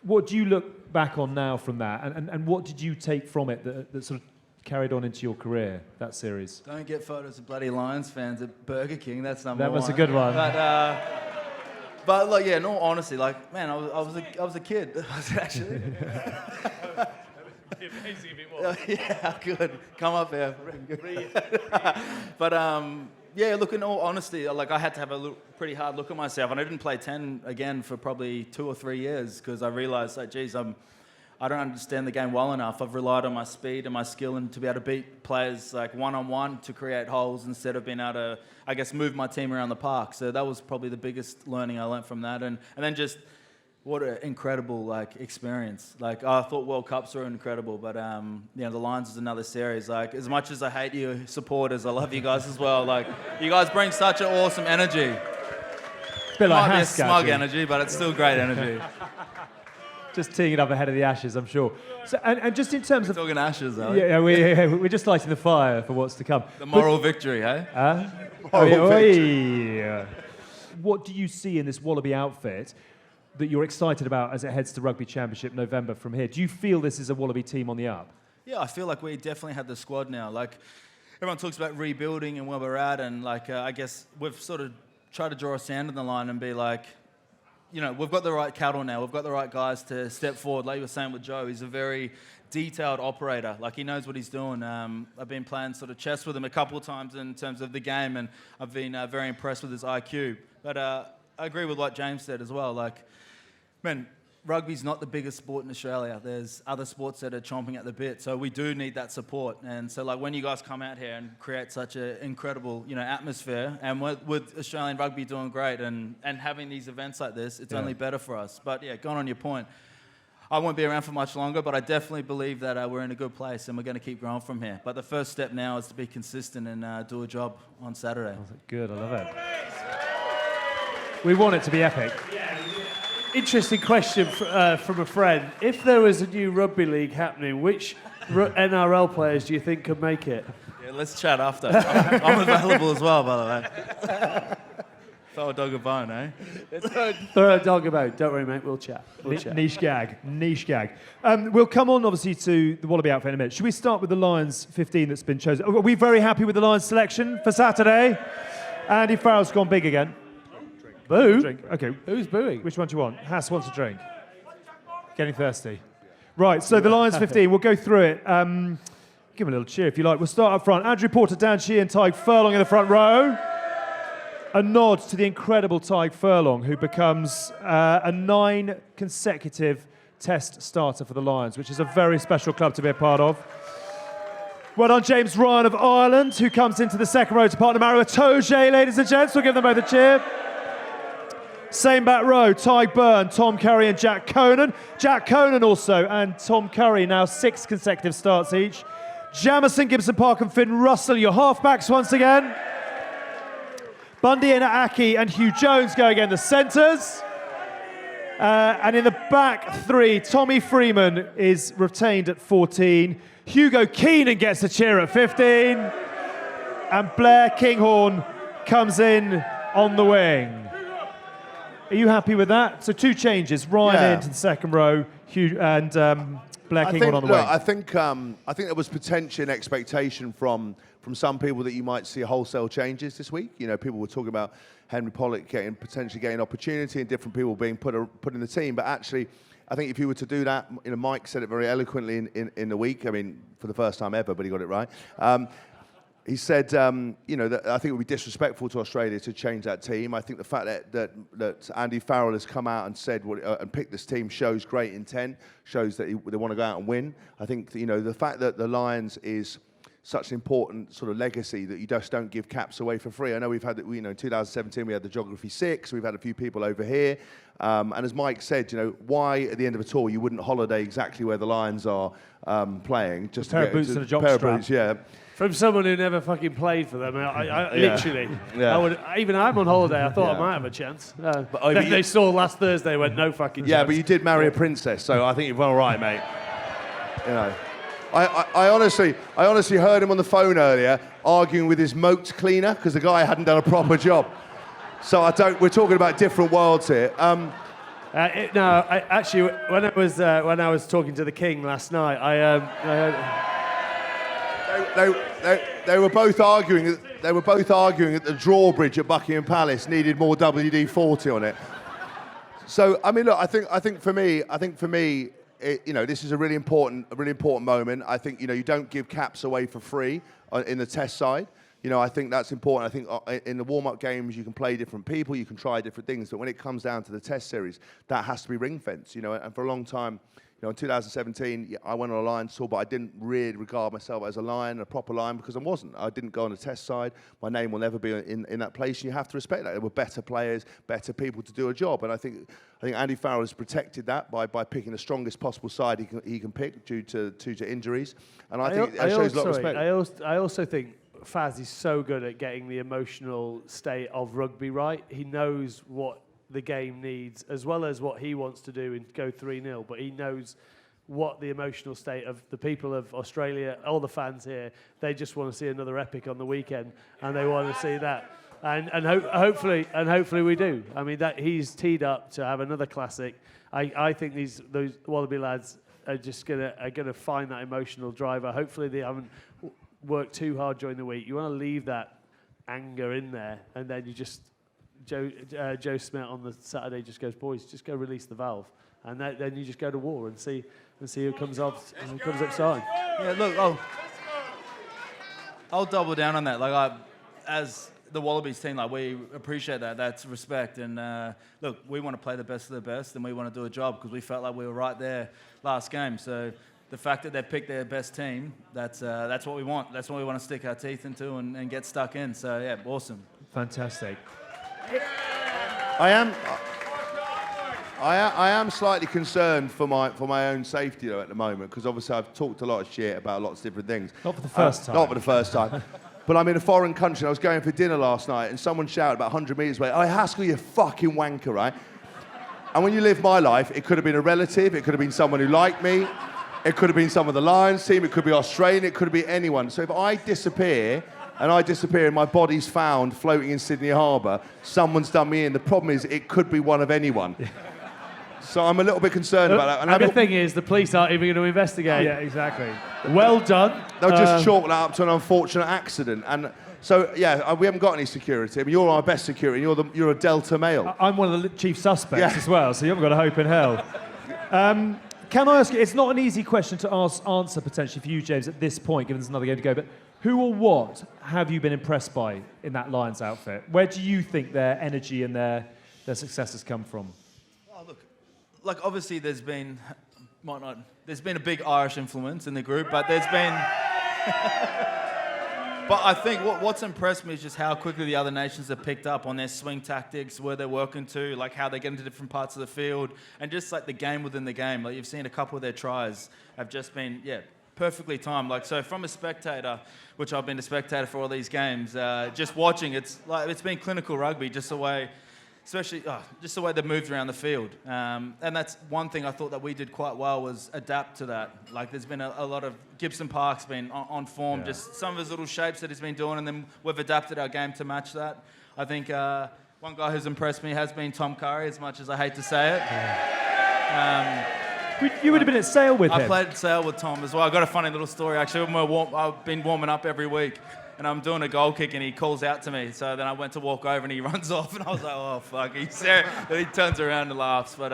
What do you look back on now from that? And what did you take from it that sort of carried on into your career, that series? Don't get photos of bloody Lions fans at Burger King. That's number one. That was a good one. But like, yeah, in all honesty, like, man, I was a kid. I was actually. Amazing if it was. Yeah, good. Come up here. But yeah, look, in all honesty, like, I had to have a pretty hard look at myself, and I didn't play 10 again for probably 2 or 3 years because I realised, like, geez, I don't understand the game well enough. I've relied on my speed and my skill and to be able to beat players like one-on-one to create holes instead of being able to, I guess, move my team around the park. So that was probably the biggest learning I learned from that. And then just what an incredible like experience. Like, I thought World Cups were incredible, but you know, the Lions is another series. Like, as much as I hate you supporters, I love you guys as well. Like, you guys bring such an awesome energy. It's a bit like Might be a Haskell, smug energy, but it's still great energy. Just teeing it up ahead of the Ashes, I'm sure. So, and just in terms of talking Ashes, though. Yeah, we're just lighting the fire for what's to come. The moral victory, hey? Yeah. what do you see in this Wallaby outfit that you're excited about as it heads to Rugby Championship November from here? Do you feel this is a Wallaby team on the up? Yeah, I feel like we definitely had the squad now. Like, everyone talks about rebuilding and where we're at, and like I guess we've sort of tried to draw a sand in the line and be like, you know, we've got the right cattle now. We've got the right guys to step forward. Like you were saying with Joe, he's a very detailed operator. Like, he knows what he's doing. I've been playing sort of chess with him a couple of times in terms of the game, and I've been very impressed with his IQ. But I agree with what James said as well. Like, man, rugby's not the biggest sport in Australia. There's other sports that are chomping at the bit, so we do need that support. And so, like, when you guys come out here and create such an incredible, you know, atmosphere, and with Australian rugby doing great and having these events like this, it's only better for us. But yeah, going on your point, I won't be around for much longer, but I definitely believe that we're in a good place and we're going to keep growing from here. But the first step now is to be consistent and do a job on Saturday. Good, I love it. We want it to be epic. Interesting question from a friend. If there was a new rugby league happening, which NRL players do you think could make it? Yeah, let's chat after. I'm available as well, by the way. Throw a dog a bone, eh? Throw a dog about. Don't worry, mate. We'll chat. Niche gag. We'll come on, obviously, to the Wallaby outfit in a minute. Should we start with the Lions 15 that's been chosen? Are we very happy with the Lions selection for Saturday? Andy Farrell's gone big again. Boo? Drink. Okay. Who's booing? Which one do you want? Hass wants a drink. Getting thirsty. Right, so the Lions 15, we'll go through it. Give him a little cheer if you like. We'll start up front. Andrew Porter, Dan Sheehan, Tyg Furlong in the front row. A nod to the incredible Tyg Furlong, who becomes a 9 consecutive Test starter for the Lions, which is a very special club to be a part of. Well done, James Ryan of Ireland, who comes into the second row to partner Mario Itoje, ladies and gents. We'll give them both a cheer. Same back row, Ty Byrne, Tom Curry and Jack Conan. Jack Conan also and Tom Curry now 6 consecutive starts each. Jamison, Gibson Park and Finn Russell, your halfbacks once again. Bundy and Aki and Hugh Jones go again, the centres. And in the back 3, Tommy Freeman is retained at 14. Hugo Keenan gets a cheer at 15. And Blair Kinghorn comes in on the wing. Are you happy with that? So 2 changes, Ryan into the second row, Hugh and Blair Kinghorn on the wing. I think there was potential and expectation from some people that you might see wholesale changes this week. You know, people were talking about Henry Pollock potentially getting opportunity and different people being put in the team. But actually, I think if you were to do that, you know, Mike said it very eloquently in the week. I mean, for the first time ever, but he got it right. He said, you know, that I think it would be disrespectful to Australia to change that team. I think the fact that Andy Farrell has come out and said and picked this team shows great intent, shows that they want to go out and win. I think, you know, the fact that the Lions is such an important sort of legacy that you just don't give caps away for free. I know we've had, you know, in 2017 we had the Geography 6, we've had a few people over here. And as Mike said, you know, why at the end of a tour you wouldn't holiday exactly where the Lions are playing. Just a pair of boots and a jock strap. Boots, yeah. From someone who never fucking played for them, I literally, even I'm on holiday, I thought I might have a chance. But they saw last Thursday, went no fucking chance. Yeah, but you did marry a princess, so I think you're all right, mate. You know, I honestly heard him on the phone earlier arguing with his moat cleaner because the guy hadn't done a proper job. So we're talking about different worlds here. Actually, when I was talking to the King last night, They were both arguing. They were both arguing that the drawbridge at Buckingham Palace needed more WD-40 on it. So I mean, look, I think for me, you know, this is a really important moment. I think, you know, you don't give caps away for free in the Test side. You know, I think that's important. I think in the warm-up games you can play different people, you can try different things, but when it comes down to the Test series, that has to be ring-fenced. You know, and for a long time. You know, in 2017, I went on a Lions tour, but I didn't really regard myself as a Lion, a proper Lion, because I wasn't. I didn't go on the Test side. My name will never be in that place, and you have to respect that. There were better players, better people to do a job, and I think Andy Farrell has protected that by picking the strongest possible side he can pick due to injuries, and I think that shows a lot of respect. I also think Faz is so good at getting the emotional state of rugby right. He knows what the game needs, as well as what he wants to do and go 3-0, but he knows what the emotional state of the people of Australia, all the fans here, they just want to see another epic on the weekend, and they want to see that. hopefully we do. I mean, that he's teed up to have another classic. I think those Wallaby lads are just gonna find that emotional driver. Hopefully they haven't worked too hard during the week. You want to leave that anger in there, and then you just Joe Smith on the Saturday just goes, boys, just go release the valve, and then you just go to war and see who comes up starting. Yeah, look, I'll double down on that. Like as the Wallabies team, like we appreciate that. That's respect. And look, we want to play the best of the best, and we want to do a job because we felt like we were right there last game. So the fact that they picked their best team, that's what we want. That's what we want to stick our teeth into and get stuck in. So yeah, awesome. Fantastic. I am slightly concerned for my own safety though at the moment, because obviously I've talked a lot of shit about lots of different things. Not for the first time. Not for the first time. But I'm in a foreign country and I was going for dinner last night and someone shouted about 100 metres away, "Oh, Haskell, you fucking wanker," right? And when you live my life, it could have been a relative, it could have been someone who liked me, it could have been some of the Lions team, it could be Australian, it could be anyone. So if I disappear, and my body's found floating in Sydney Harbour, someone's done me in. The problem is it could be one of anyone. So I'm a little bit concerned about that. And the thing is, the police aren't even going to investigate. Yeah, exactly. Well done. They'll just chalk that up to an unfortunate accident. And so, yeah, we haven't got any security. I mean, you're our best security. You're a Delta male. I'm one of the chief suspects as well, so you haven't got a hope in hell. Can I ask you, it's not an easy question to answer potentially for you, James, at this point, given there's another game to go, but who or what have you been impressed by in that Lions outfit? Where do you think their energy and their success has come from? Oh, look, like obviously there's been a big Irish influence in the group, but there's been... But I think what's impressed me is just how quickly the other nations have picked up on their swing tactics, where they're working to, like how they get into different parts of the field, and just like the game within the game. Like you've seen a couple of their tries have just been, perfectly timed. Like so, from a spectator, which I've been a spectator for all these games, just watching, it's been clinical rugby, just the way. Especially just the way they moved around the field. And that's one thing I thought that we did quite well was adapt to that. Like there's been a lot of... Gibson Park's been on form, just some of his little shapes that he's been doing, and then we've adapted our game to match that. I think one guy who's impressed me has been Tom Curry, as much as I hate to say it. You would have been at Sale with him. I played Sale with Tom as well. I've got a funny little story, actually. I've been warming up every week, and I'm doing a goal kick, and he calls out to me. So then I went to walk over, and he runs off, and I was like, oh, fuck. Then he turns around and laughs. But,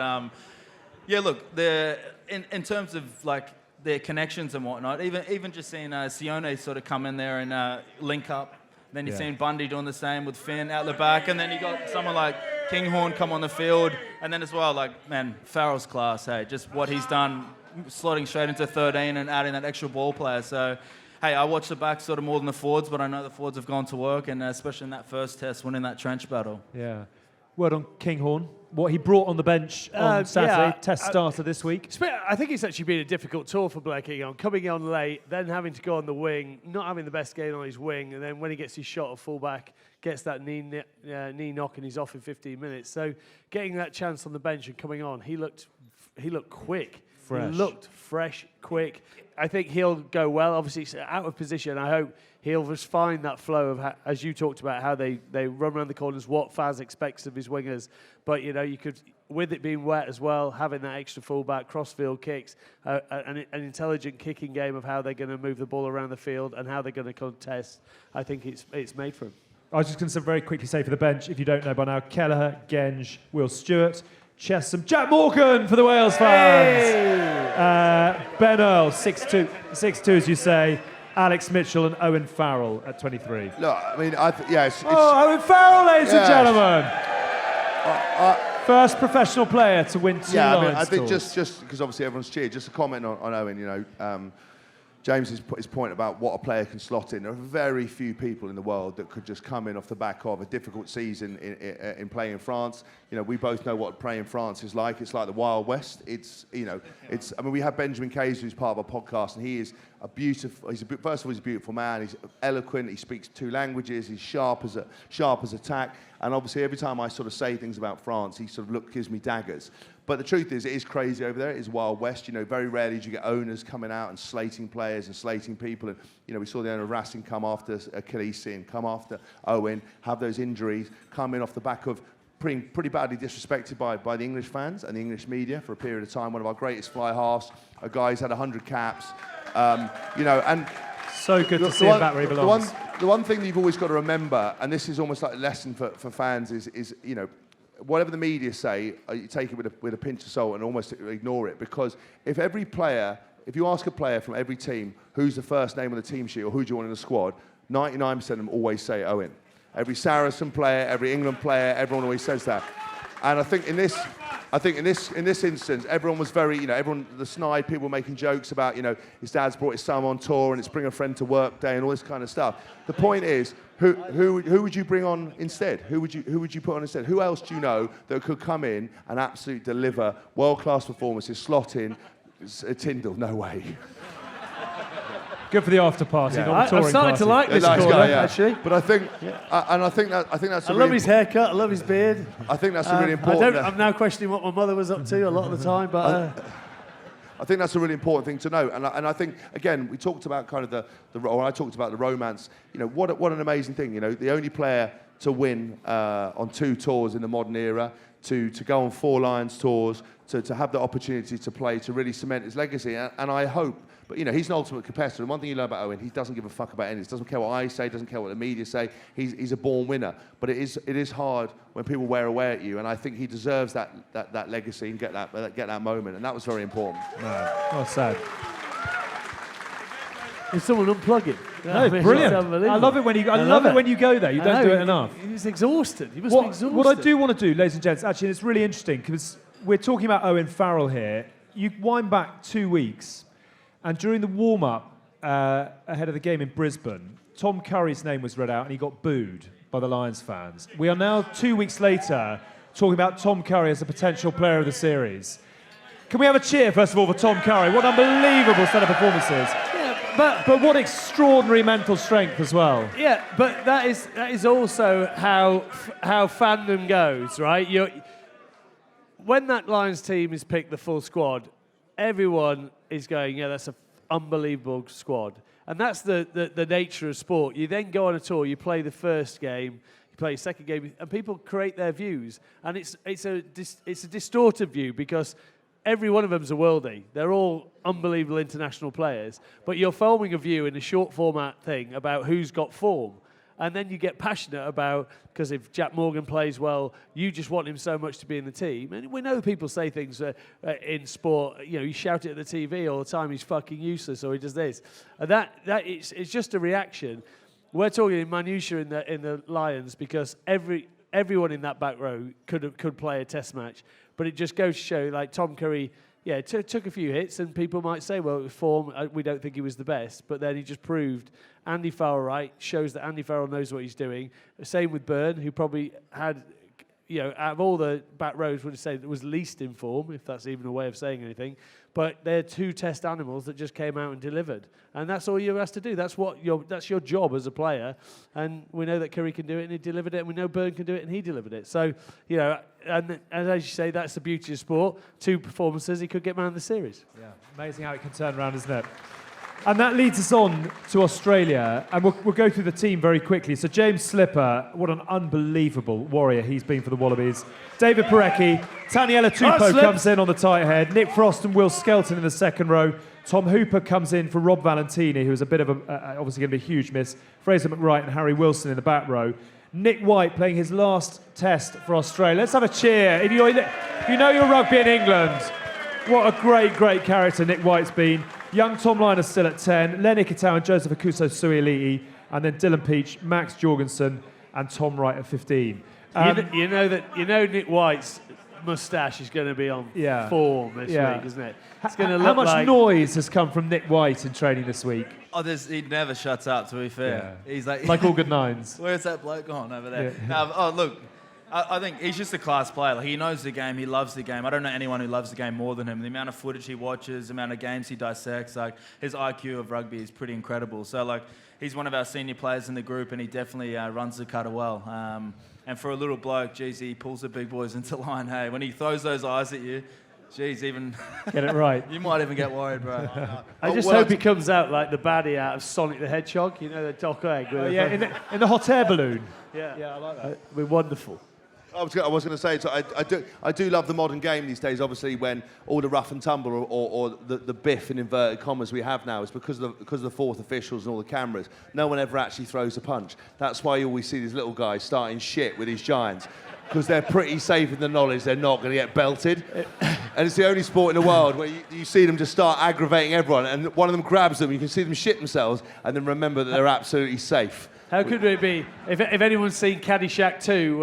look, in terms of, like, their connections and whatnot, even just seeing Sione sort of come in there and link up. Then you've seen Bundy doing the same with Finn out the back, and then you got someone like Kinghorn come on the field, and then as well, like, man, Farrell's class, hey, just what he's done, slotting straight into 13 and adding that extra ball player. So, hey, I watch the backs sort of more than the forwards, but I know the forwards have gone to work, and especially in that first test, winning that trench battle. Yeah. Word on Kinghorn. What he brought on the bench on Saturday, test starter this week. I think it's actually been a difficult tour for Blair Kinghorn, coming on late, then having to go on the wing, not having the best game on his wing, and then when he gets his shot at fullback, gets that knee knock and he's off in 15 minutes. So getting that chance on the bench and coming on, he looked quick. Fresh. He looked fresh, quick. I think he'll go well. Obviously, it's out of position. I hope he'll just find that flow of, as you talked about, how they run around the corners, what Faz expects of his wingers. But, you could, with it being wet as well, having that extra fullback, cross-field kicks, an intelligent kicking game of how they're going to move the ball around the field and how they're going to contest, I think it's made for him. I was just going to very quickly say for the bench, if you don't know by now, Kelleher, Genge, Will Stewart, Chesham, Jack Morgan for the Wales fans. Ben Earl, 6'2", as you say. Alex Mitchell and Owen Farrell at 23. Look, I mean, it's Owen Farrell, ladies and gentlemen. First professional player to win two Lions I think tours. just because obviously everyone's cheered, just a comment on Owen, James's put his point about what a player can slot in. There are very few people in the world that could just come in off the back of a difficult season in playing in France. We both know what playing in France is like. It's like the Wild West. I mean, we have Benjamin Case, who's part of our podcast, and he is first of all, he's a beautiful man. He's eloquent. He speaks two languages. He's sharp as a tack. And obviously, every time I sort of say things about France, he sort of gives me daggers. But the truth is, it is crazy over there. It is Wild West. You know, very rarely do you get owners coming out and slating players and slating people. And, you know, we saw the owner of Racing come after Khaleesi and come after Owen, have those injuries, come in off the back of pretty badly disrespected by the English fans and the English media for a period of time. One of our greatest fly halves, a guy who's had 100 caps. You know, and so good to see him back where he belongs. The one thing that you've always got to remember, and this is almost like a lesson for fans, is you know, whatever the media say, you take it with a pinch of salt and almost ignore it. Because if you ask a player from every team who's the first name on the team sheet or who do you want in the squad, 99% of them always say Owen. Every Saracen player, every England player, everyone always says that. And I think in this instance, everyone was very, you know, the snide people making jokes about, you know, his dad's brought his son on tour and it's bring a friend to work day and all this kind of stuff. The point is, who would you bring on instead? Who would you put on instead? Who else do you know that could come in and absolutely deliver world-class performances, slot in? Tindall, no way. Good for the after party, Yeah. not the touring I'm starting party. to like this Nice corner, guy, yeah. actually. But I think that's. I love his haircut. I love his beard. I think that's a really important. I'm now questioning what my mother was up to a lot of the time, but. I think that's a really important thing to know, and I think again we talked about kind of or I talked about the romance. You know, what an amazing thing. You know, the only player to win on 2 tours in the modern era, to go on 4 Lions tours, to have the opportunity to play, to really cement his legacy, and I hope. But, you know, he's an ultimate competitor. And one thing you learn about Owen, he doesn't give a fuck about anything. He doesn't care what I say, doesn't care what the media say. He's a born winner. But it is hard when people wear away at you. And I think he deserves that legacy and get that moment. And that was very important. No, well said. Is someone unplugging? No, brilliant. I love it when you go there. You don't do it enough. He's exhausted. He must be exhausted. What I do want to do, ladies and gents, actually, it's really interesting because we're talking about Owen Farrell here. You wind back 2 weeks. And during the warm-up ahead of the game in Brisbane, Tom Curry's name was read out and he got booed by the Lions fans. We are now 2 weeks later talking about Tom Curry as a potential player of the series. Can we have a cheer, first of all, for Tom Curry? What an unbelievable set of performances. Yeah, but what extraordinary mental strength as well. Yeah, but that is also how fandom goes, right? When that Lions team is picked, the full squad, everyone is going, yeah, that's an unbelievable squad. And that's the nature of sport. You then go on a tour, you play the first game, you play the second game, and people create their views. And it's a distorted view because every one of them's a worldie. They're all unbelievable international players. But you're filming a view in a short format thing about who's got form. And then you get passionate about, because if Jack Morgan plays well, you just want him so much to be in the team. And we know people say things in sport, you know, you shout it at the TV all the time, he's fucking useless, or he does this. And it's just a reaction. We're talking in minutiae in the Lions because everyone in that back row could play a test match. But it just goes to show, like Tom Curry, yeah, took a few hits, and people might say, well, form, we don't think he was the best, but then he just proved Andy Farrell right, shows that Andy Farrell knows what he's doing. Same with Byrne, who probably had, you know, out of all the back rows, would say that was least in form, if that's even a way of saying anything. But they're 2 test animals that just came out and delivered, and that's all you're asked to do. That's your job as a player, and we know that Curry can do it, and he delivered it, and we know Byrne can do it, and he delivered it. So, you know, and as you say, that's the beauty of sport. 2 performances, he could get man of the series. Yeah, amazing how it can turn around, isn't it? And that leads us on to Australia, and we'll go through the team very quickly. So James Slipper, what an unbelievable warrior he's been for the Wallabies. David Parecki, Taniela Tupou comes in on the tight head. Nick Frost and Will Skelton in the second row. Tom Hooper comes in for Rob Valentini, who was a bit of obviously going to be a huge miss. Fraser McWright and Harry Wilson in the back row. Nick White playing his last test for Australia. Let's have a cheer. If you know your rugby in England, what a great, great character Nick White's been. Young Tom Lyners still at 10, Lenny Katau and Joseph Akuso Suialii, and then Dylan Peach, Max Jorgensen, and Tom Wright at 15. You know Nick White's moustache is going to be on form this week, isn't it? It's going to look How much noise has come from Nick White in training this week? Oh, he never shuts up, to be fair. Yeah. He's like all good nines. Where's that bloke gone over there? Yeah. Look, I think he's just a class player. Like, he knows the game. He loves the game. I don't know anyone who loves the game more than him. The amount of footage he watches, the amount of games he dissects, like his IQ of rugby is pretty incredible. So like he's one of our senior players in the group, and he definitely runs the cutter well. And for a little bloke, geez, he pulls the big boys into line. Hey, when he throws those eyes at you, geez, even get it right. You might even get worried, bro. I just hope he comes out like the baddie out of Sonic the Hedgehog. You know, the Doc Egg. In the hot air balloon. Yeah, I like that. It'd be wonderful. I was going to say, so I do love the modern game these days. Obviously, when all the rough and tumble or the biff in inverted commas we have now is because of the fourth officials and all the cameras. No one ever actually throws a punch. That's why you always see these little guys starting shit with these giants, because they're pretty safe in the knowledge they're not going to get belted. And it's the only sport in the world where you see them just start aggravating everyone, and one of them grabs them, you can see them shit themselves, and then remember that they're absolutely safe. How could it be? If anyone's seen Caddyshack 2,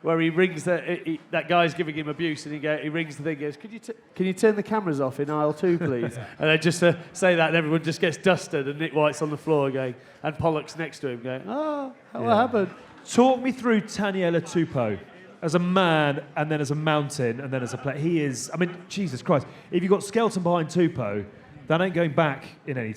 where he rings that guy's giving him abuse, and he rings the thing, and goes, can you turn the cameras off in aisle 2, please? And they just say that, and everyone just gets dusted, and Nick White's on the floor going, and Pollock's next to him going, what happened? Talk me through Taniela Tupou as a man, and then as a mountain, and then as a player. He is, I mean, Jesus Christ. If you've got Skelton behind Tupou, that ain't going back in any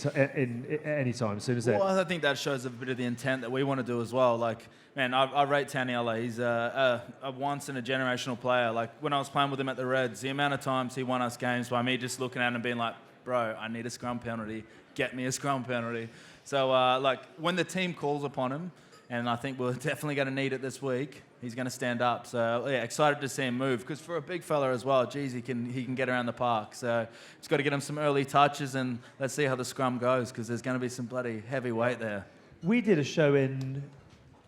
time soon, is it? Well, I think that shows a bit of the intent that we want to do as well. Like, man, I rate Taniela. He's a once-in-a-generational player. Like, when I was playing with him at the Reds, the amount of times he won us games by me just looking at him and being like, bro, I need a scrum penalty. Get me a scrum penalty. So, like, when the team calls upon him, and I think we're definitely going to need it this week, he's going to stand up. So, yeah, excited to see him move. Because for a big fella as well, geez, he can get around the park. So, just got to get him some early touches, and let's see how the scrum goes, because there's going to be some bloody heavy weight there. We did a show in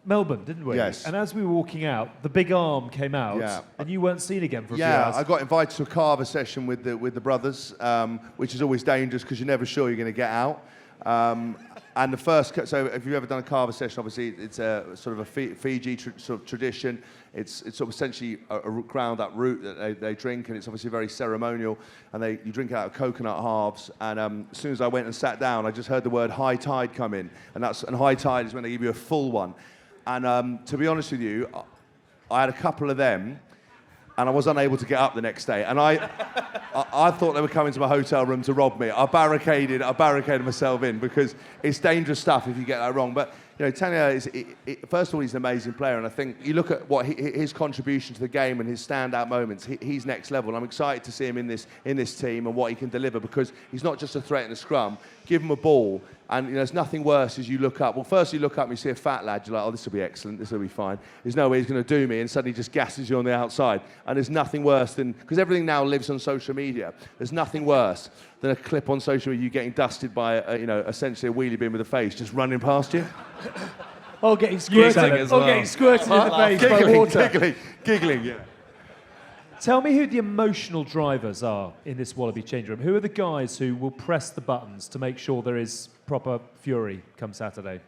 Melbourne, didn't we? Yes. And as we were walking out, the big arm came out, and you weren't seen again for a few hours. Yeah, I got invited to a carver session with the brothers, which is always dangerous because you're never sure you're going to get out. And the first, so if you've ever done a carver session, obviously it's a sort of a Fiji sort of tradition. It's sort of essentially a ground up root that they drink, and it's obviously very ceremonial. And you drink it out of coconut halves. And as soon as I went and sat down, I just heard the word high tide come in, and high tide is when they give you a full one. And to be honest with you, I had a couple of them, and I was unable to get up the next day. And I thought they were coming to my hotel room to rob me. I barricaded myself in, because it's dangerous stuff if you get that wrong. But you know, Tania first of all, he's an amazing player, and I think you look at what his contribution to the game and his standout moments. He's next level. And I'm excited to see him in this team and what he can deliver, because he's not just a threat in the scrum. Give him a ball, and you know, there's nothing worse as you look up. Well, first you look up and you see a fat lad. You're like, oh, this will be excellent. This will be fine. There's no way he's going to do me, and suddenly he just gasses you on the outside. And there's nothing worse than, because everything now lives on social media. There's nothing worse than a clip on social media, you getting dusted by essentially a wheelie bin with a face just running past you. Or getting squirted, in the face by water. Giggling, yeah. Tell me who the emotional drivers are in this Wallaby change room. Who are the guys who will press the buttons to make sure there is proper fury come Saturday?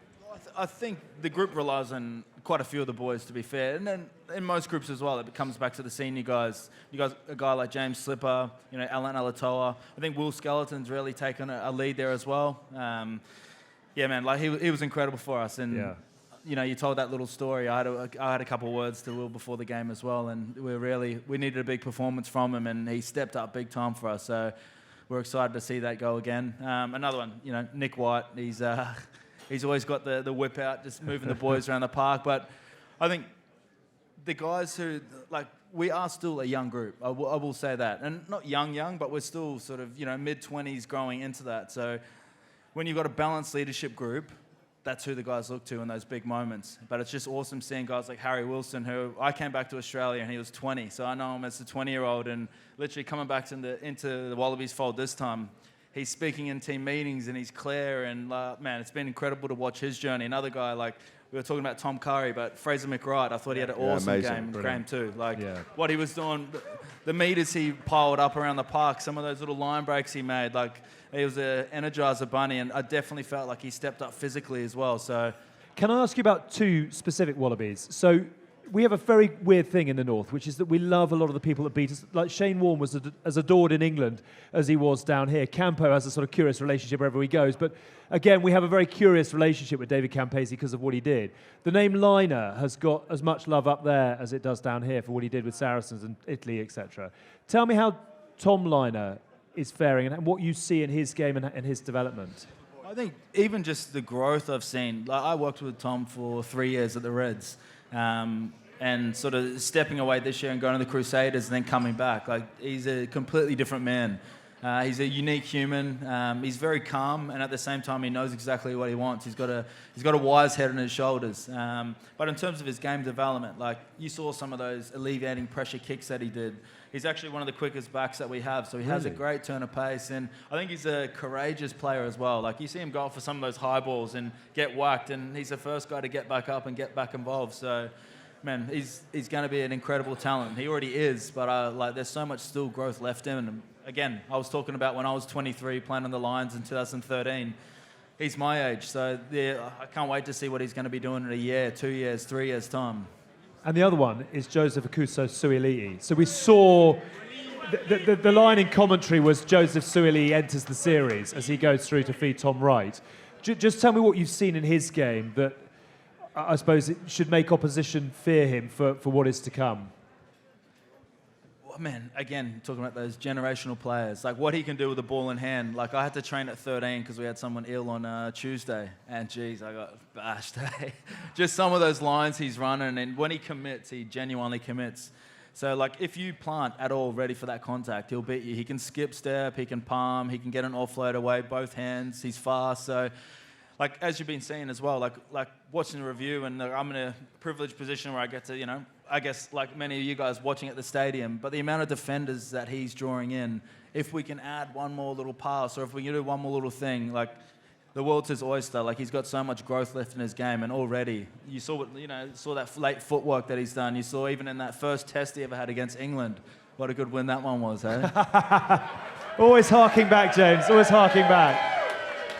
I think the group relies on quite a few of the boys, to be fair, and then in most groups as well, it comes back to the senior guys. You guys, a guy like James Slipper, Alan Alatoa. I think Will Skeleton's really taken a lead there as well. Yeah, man, like he was incredible for us, and you told that little story. I had a couple of words to Will before the game as well, and we needed a big performance from him, and he stepped up big time for us. So we're excited to see that go again. Another one, Nick White. He's always got the whip out, just moving the boys around the park. But I think the guys who, we are still a young group. I will say that. And not young, but we're still sort of, mid-20s growing into that. So when you've got a balanced leadership group, that's who the guys look to in those big moments. But it's just awesome seeing guys like Harry Wilson, who I came back to Australia and he was 20. So I know him as a 20-year-old, and literally coming back into the Wallabies fold this time. He's speaking in team meetings, and he's clear, and man, it's been incredible to watch his journey. Another guy, we were talking about Tom Curry, but Fraser McWright, I thought he had an awesome game in game too. What he was doing, the meters he piled up around the park, some of those little line breaks he made, he was an energizer bunny, and I definitely felt like he stepped up physically as well. So, can I ask you about two specific Wallabies? So, we have a very weird thing in the North, which is that we love a lot of the people that beat us. Like Shane Warne was as adored in England as he was down here. Campo has a sort of curious relationship wherever he goes. But again, we have a very curious relationship with David Campese because of what he did. The name Liner has got as much love up there as it does down here for what he did with Saracens and Italy, etc. Tell me how Tom Liner is faring and what you see in his game and his development. I think even just the growth I've seen, like I worked with Tom for 3 years at the Reds, and sort of stepping away this year and going to the Crusaders and then coming back. Like, he's a completely different man. He's a unique human. He's very calm, and at the same time, he knows exactly what he wants. He's got a wise head on his shoulders. But in terms of his game development, like you saw some of those alleviating pressure kicks that he did. He's actually one of the quickest backs that we have, so he has a great turn of pace, and I think he's a courageous player as well. Like, you see him go for some of those high balls and get whacked, and he's the first guy to get back up and get back involved. So, man, he's going to be an incredible talent. He already is, but like there's so much still growth left in him. Again, I was talking about when I was 23 playing on the Lions in 2013. He's my age, so I can't wait to see what he's going to be doing in a year, 2 years, 3 years' time. And the other one is Joseph Akuso Suili'i. So we saw the line in commentary was Joseph Suili'i enters the series as he goes through to feed Tom Wright. Just tell me what you've seen in his game that I suppose it should make opposition fear him for what is to come. Well, man, again, talking about those generational players, like what he can do with the ball in hand. Like, I had to train at 13 because we had someone ill on Tuesday, and geez, I got bashed. Just some of those lines he's running, and when he commits, he genuinely commits. So, like, if you plant at all ready for that contact, he'll beat you. He can skip step, he can palm, he can get an offload away, both hands, he's fast. So, like, as you've been seeing as well, like watching the review, and I'm in a privileged position where I get to, you know, I guess like many of you guys watching at the stadium, but the amount of defenders that he's drawing in, if we can add one more little pass or if we can do one more little thing, like, the world's his oyster. Like, he's got so much growth left in his game, and already you saw that late footwork that he's done. You saw even in that first test he ever had against England, what a good win that one was, eh? Always harking back, James. Always harking back.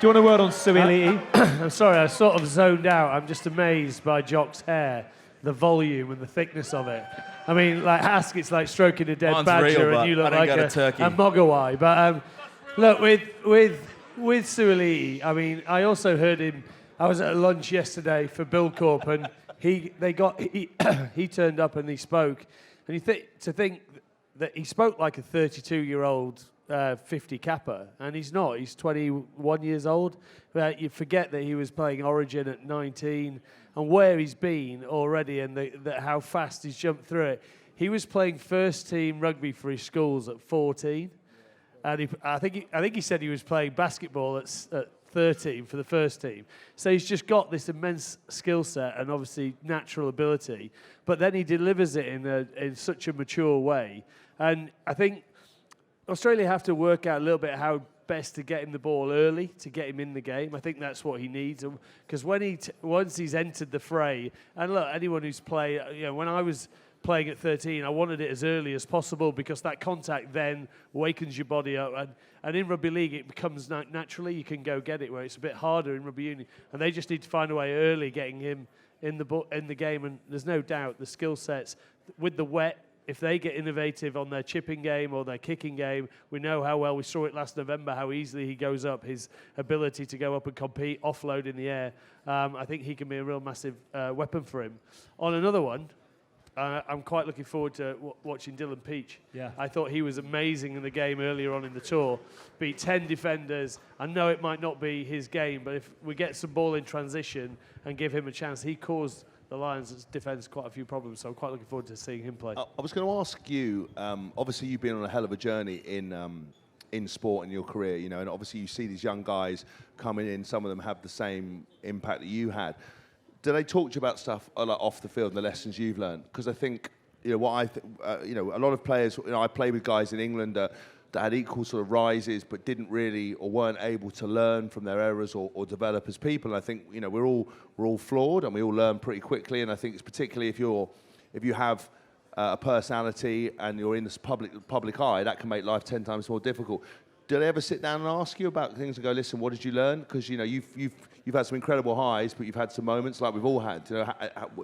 Do you want a word on Suili'i? I'm sorry, I sort of zoned out. I'm just amazed by Jock's hair, the volume and the thickness of it. I mean, like Hask, it's like stroking a dead Mine's badger, real, and you look like a turkey. mogwai. But look, with Suili'i, I mean, I also heard him. I was at lunch yesterday for Buildcorp, and he turned up and he spoke, and to think that he spoke like a 32-year-old 50 capper, and he's not. He's 21 years old. You forget that he was playing Origin at 19, and where he's been already, and how fast he's jumped through it. He was playing first team rugby for his schools at 14, and I think he said he was playing basketball at 13 for the first team. So he's just got this immense skill set and obviously natural ability, but then he delivers it in such a mature way. And I think Australia have to work out a little bit how best to get him the ball early, to get him in the game. I think that's what he needs. Because once he's entered the fray, and look, anyone who's played, when I was playing at 13, I wanted it as early as possible because that contact then wakens your body up. And in rugby league, it becomes naturally, you can go get it, where it's a bit harder in rugby union. And they just need to find a way early getting him in the game. And there's no doubt the skill sets with the wet, if they get innovative on their chipping game or their kicking game, we know how well, we saw it last November, how easily he goes up, his ability to go up and compete, offload in the air. I think he can be a real massive weapon for him. On another one, I'm quite looking forward to watching Dylan Peach. Yeah. I thought he was amazing in the game earlier on in the tour. Beat 10 defenders. I know it might not be his game, but if we get some ball in transition and give him a chance, he caused the Lions' defence quite a few problems, so I'm quite looking forward to seeing him play. I was going to ask you, obviously you've been on a hell of a journey in sport in your career, and obviously you see these young guys coming in, some of them have the same impact that you had. Do they talk to you about stuff like off the field and the lessons you've learned? Because I think, a lot of players, I played with guys in England that had equal sort of rises, but didn't really or weren't able to learn from their errors or develop as people. And I think we're all flawed and we all learn pretty quickly. And I think it's particularly if you have a personality and you're in this public eye, that can make life 10 times more difficult. do they ever sit down and ask you about things and go, listen, what did you learn? Because, you know, you've had some incredible highs, but you've had some moments like we've all had. You know,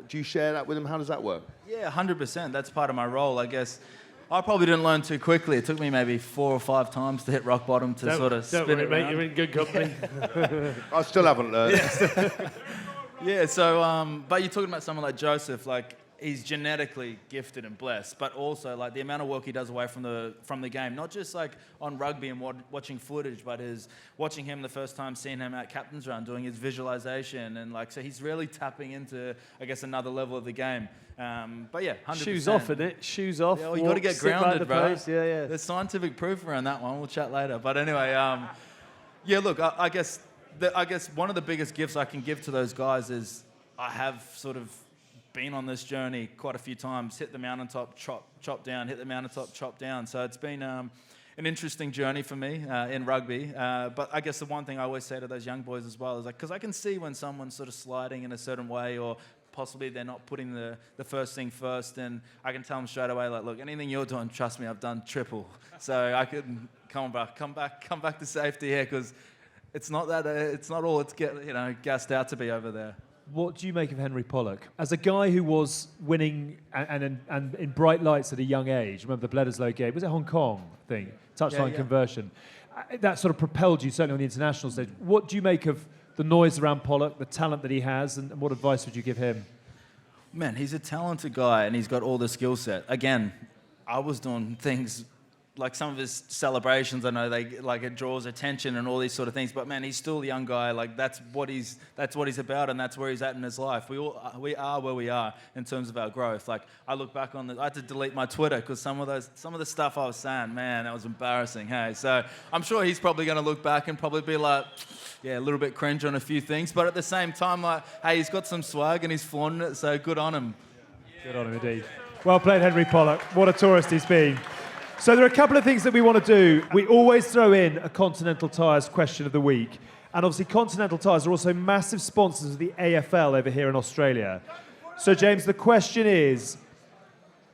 do you share that with them? How does that work? Yeah, 100%. That's part of my role, I guess. I probably didn't learn too quickly. It took me maybe 4 or 5 times to hit rock bottom to sort of spin it around. You're in good company. I still haven't learned. Yeah, so, but you're talking about someone like Joseph, like, he's genetically gifted and blessed, but also like the amount of work he does away from the game, not just like on rugby and watching footage, but is watching him the first time, seeing him at captain's run, doing his visualization, and like, so he's really tapping into, I guess, another level of the game. But yeah, 100%. Shoes off, innit? Shoes off. Yeah, well, you got to get grounded, bro. Place. Yeah. There's scientific proof around that one. We'll chat later. But anyway, yeah. Look, I guess one of the biggest gifts I can give to those guys is I have sort of been on this journey quite a few times, hit the mountaintop, chop down, hit the mountaintop, chop down. So it's been an interesting journey for me in rugby. But I guess the one thing I always say to those young boys as well is like, because I can see when someone's sort of sliding in a certain way, or possibly they're not putting the first thing first, and I can tell them straight away, like, look, anything you're doing, trust me, I've done triple. So I can come back to safety here, because it's not that it's not all it's gassed out to be over there. What do you make of Henry Pollock? As a guy who was winning and in bright lights at a young age, remember the Bledisloe game, was it Hong Kong thing, touchline conversion? That sort of propelled you, certainly on the international stage. What do you make of the noise around Pollock, the talent that he has, and what advice would you give him? Man, he's a talented guy, and he's got all the skill set. Again, I was doing things like some of his celebrations, I know it draws attention and all these sort of things. But man, he's still a young guy. Like that's what he's about, and that's where he's at in his life. We are where we are in terms of our growth. Like I look back on I had to delete my Twitter because some of the stuff I was saying, man, that was embarrassing. Hey, so I'm sure he's probably going to look back and probably be like, yeah, a little bit cringe on a few things. But at the same time, like, hey, he's got some swag and he's flaunting it. So good on him. Good on him indeed. Well played, Henry Pollock. What a tourist he's been. So there are a couple of things that we want to do. We always throw in a Continental Tyres question of the week. And obviously Continental Tyres are also massive sponsors of the AFL over here in Australia. So James, the question is,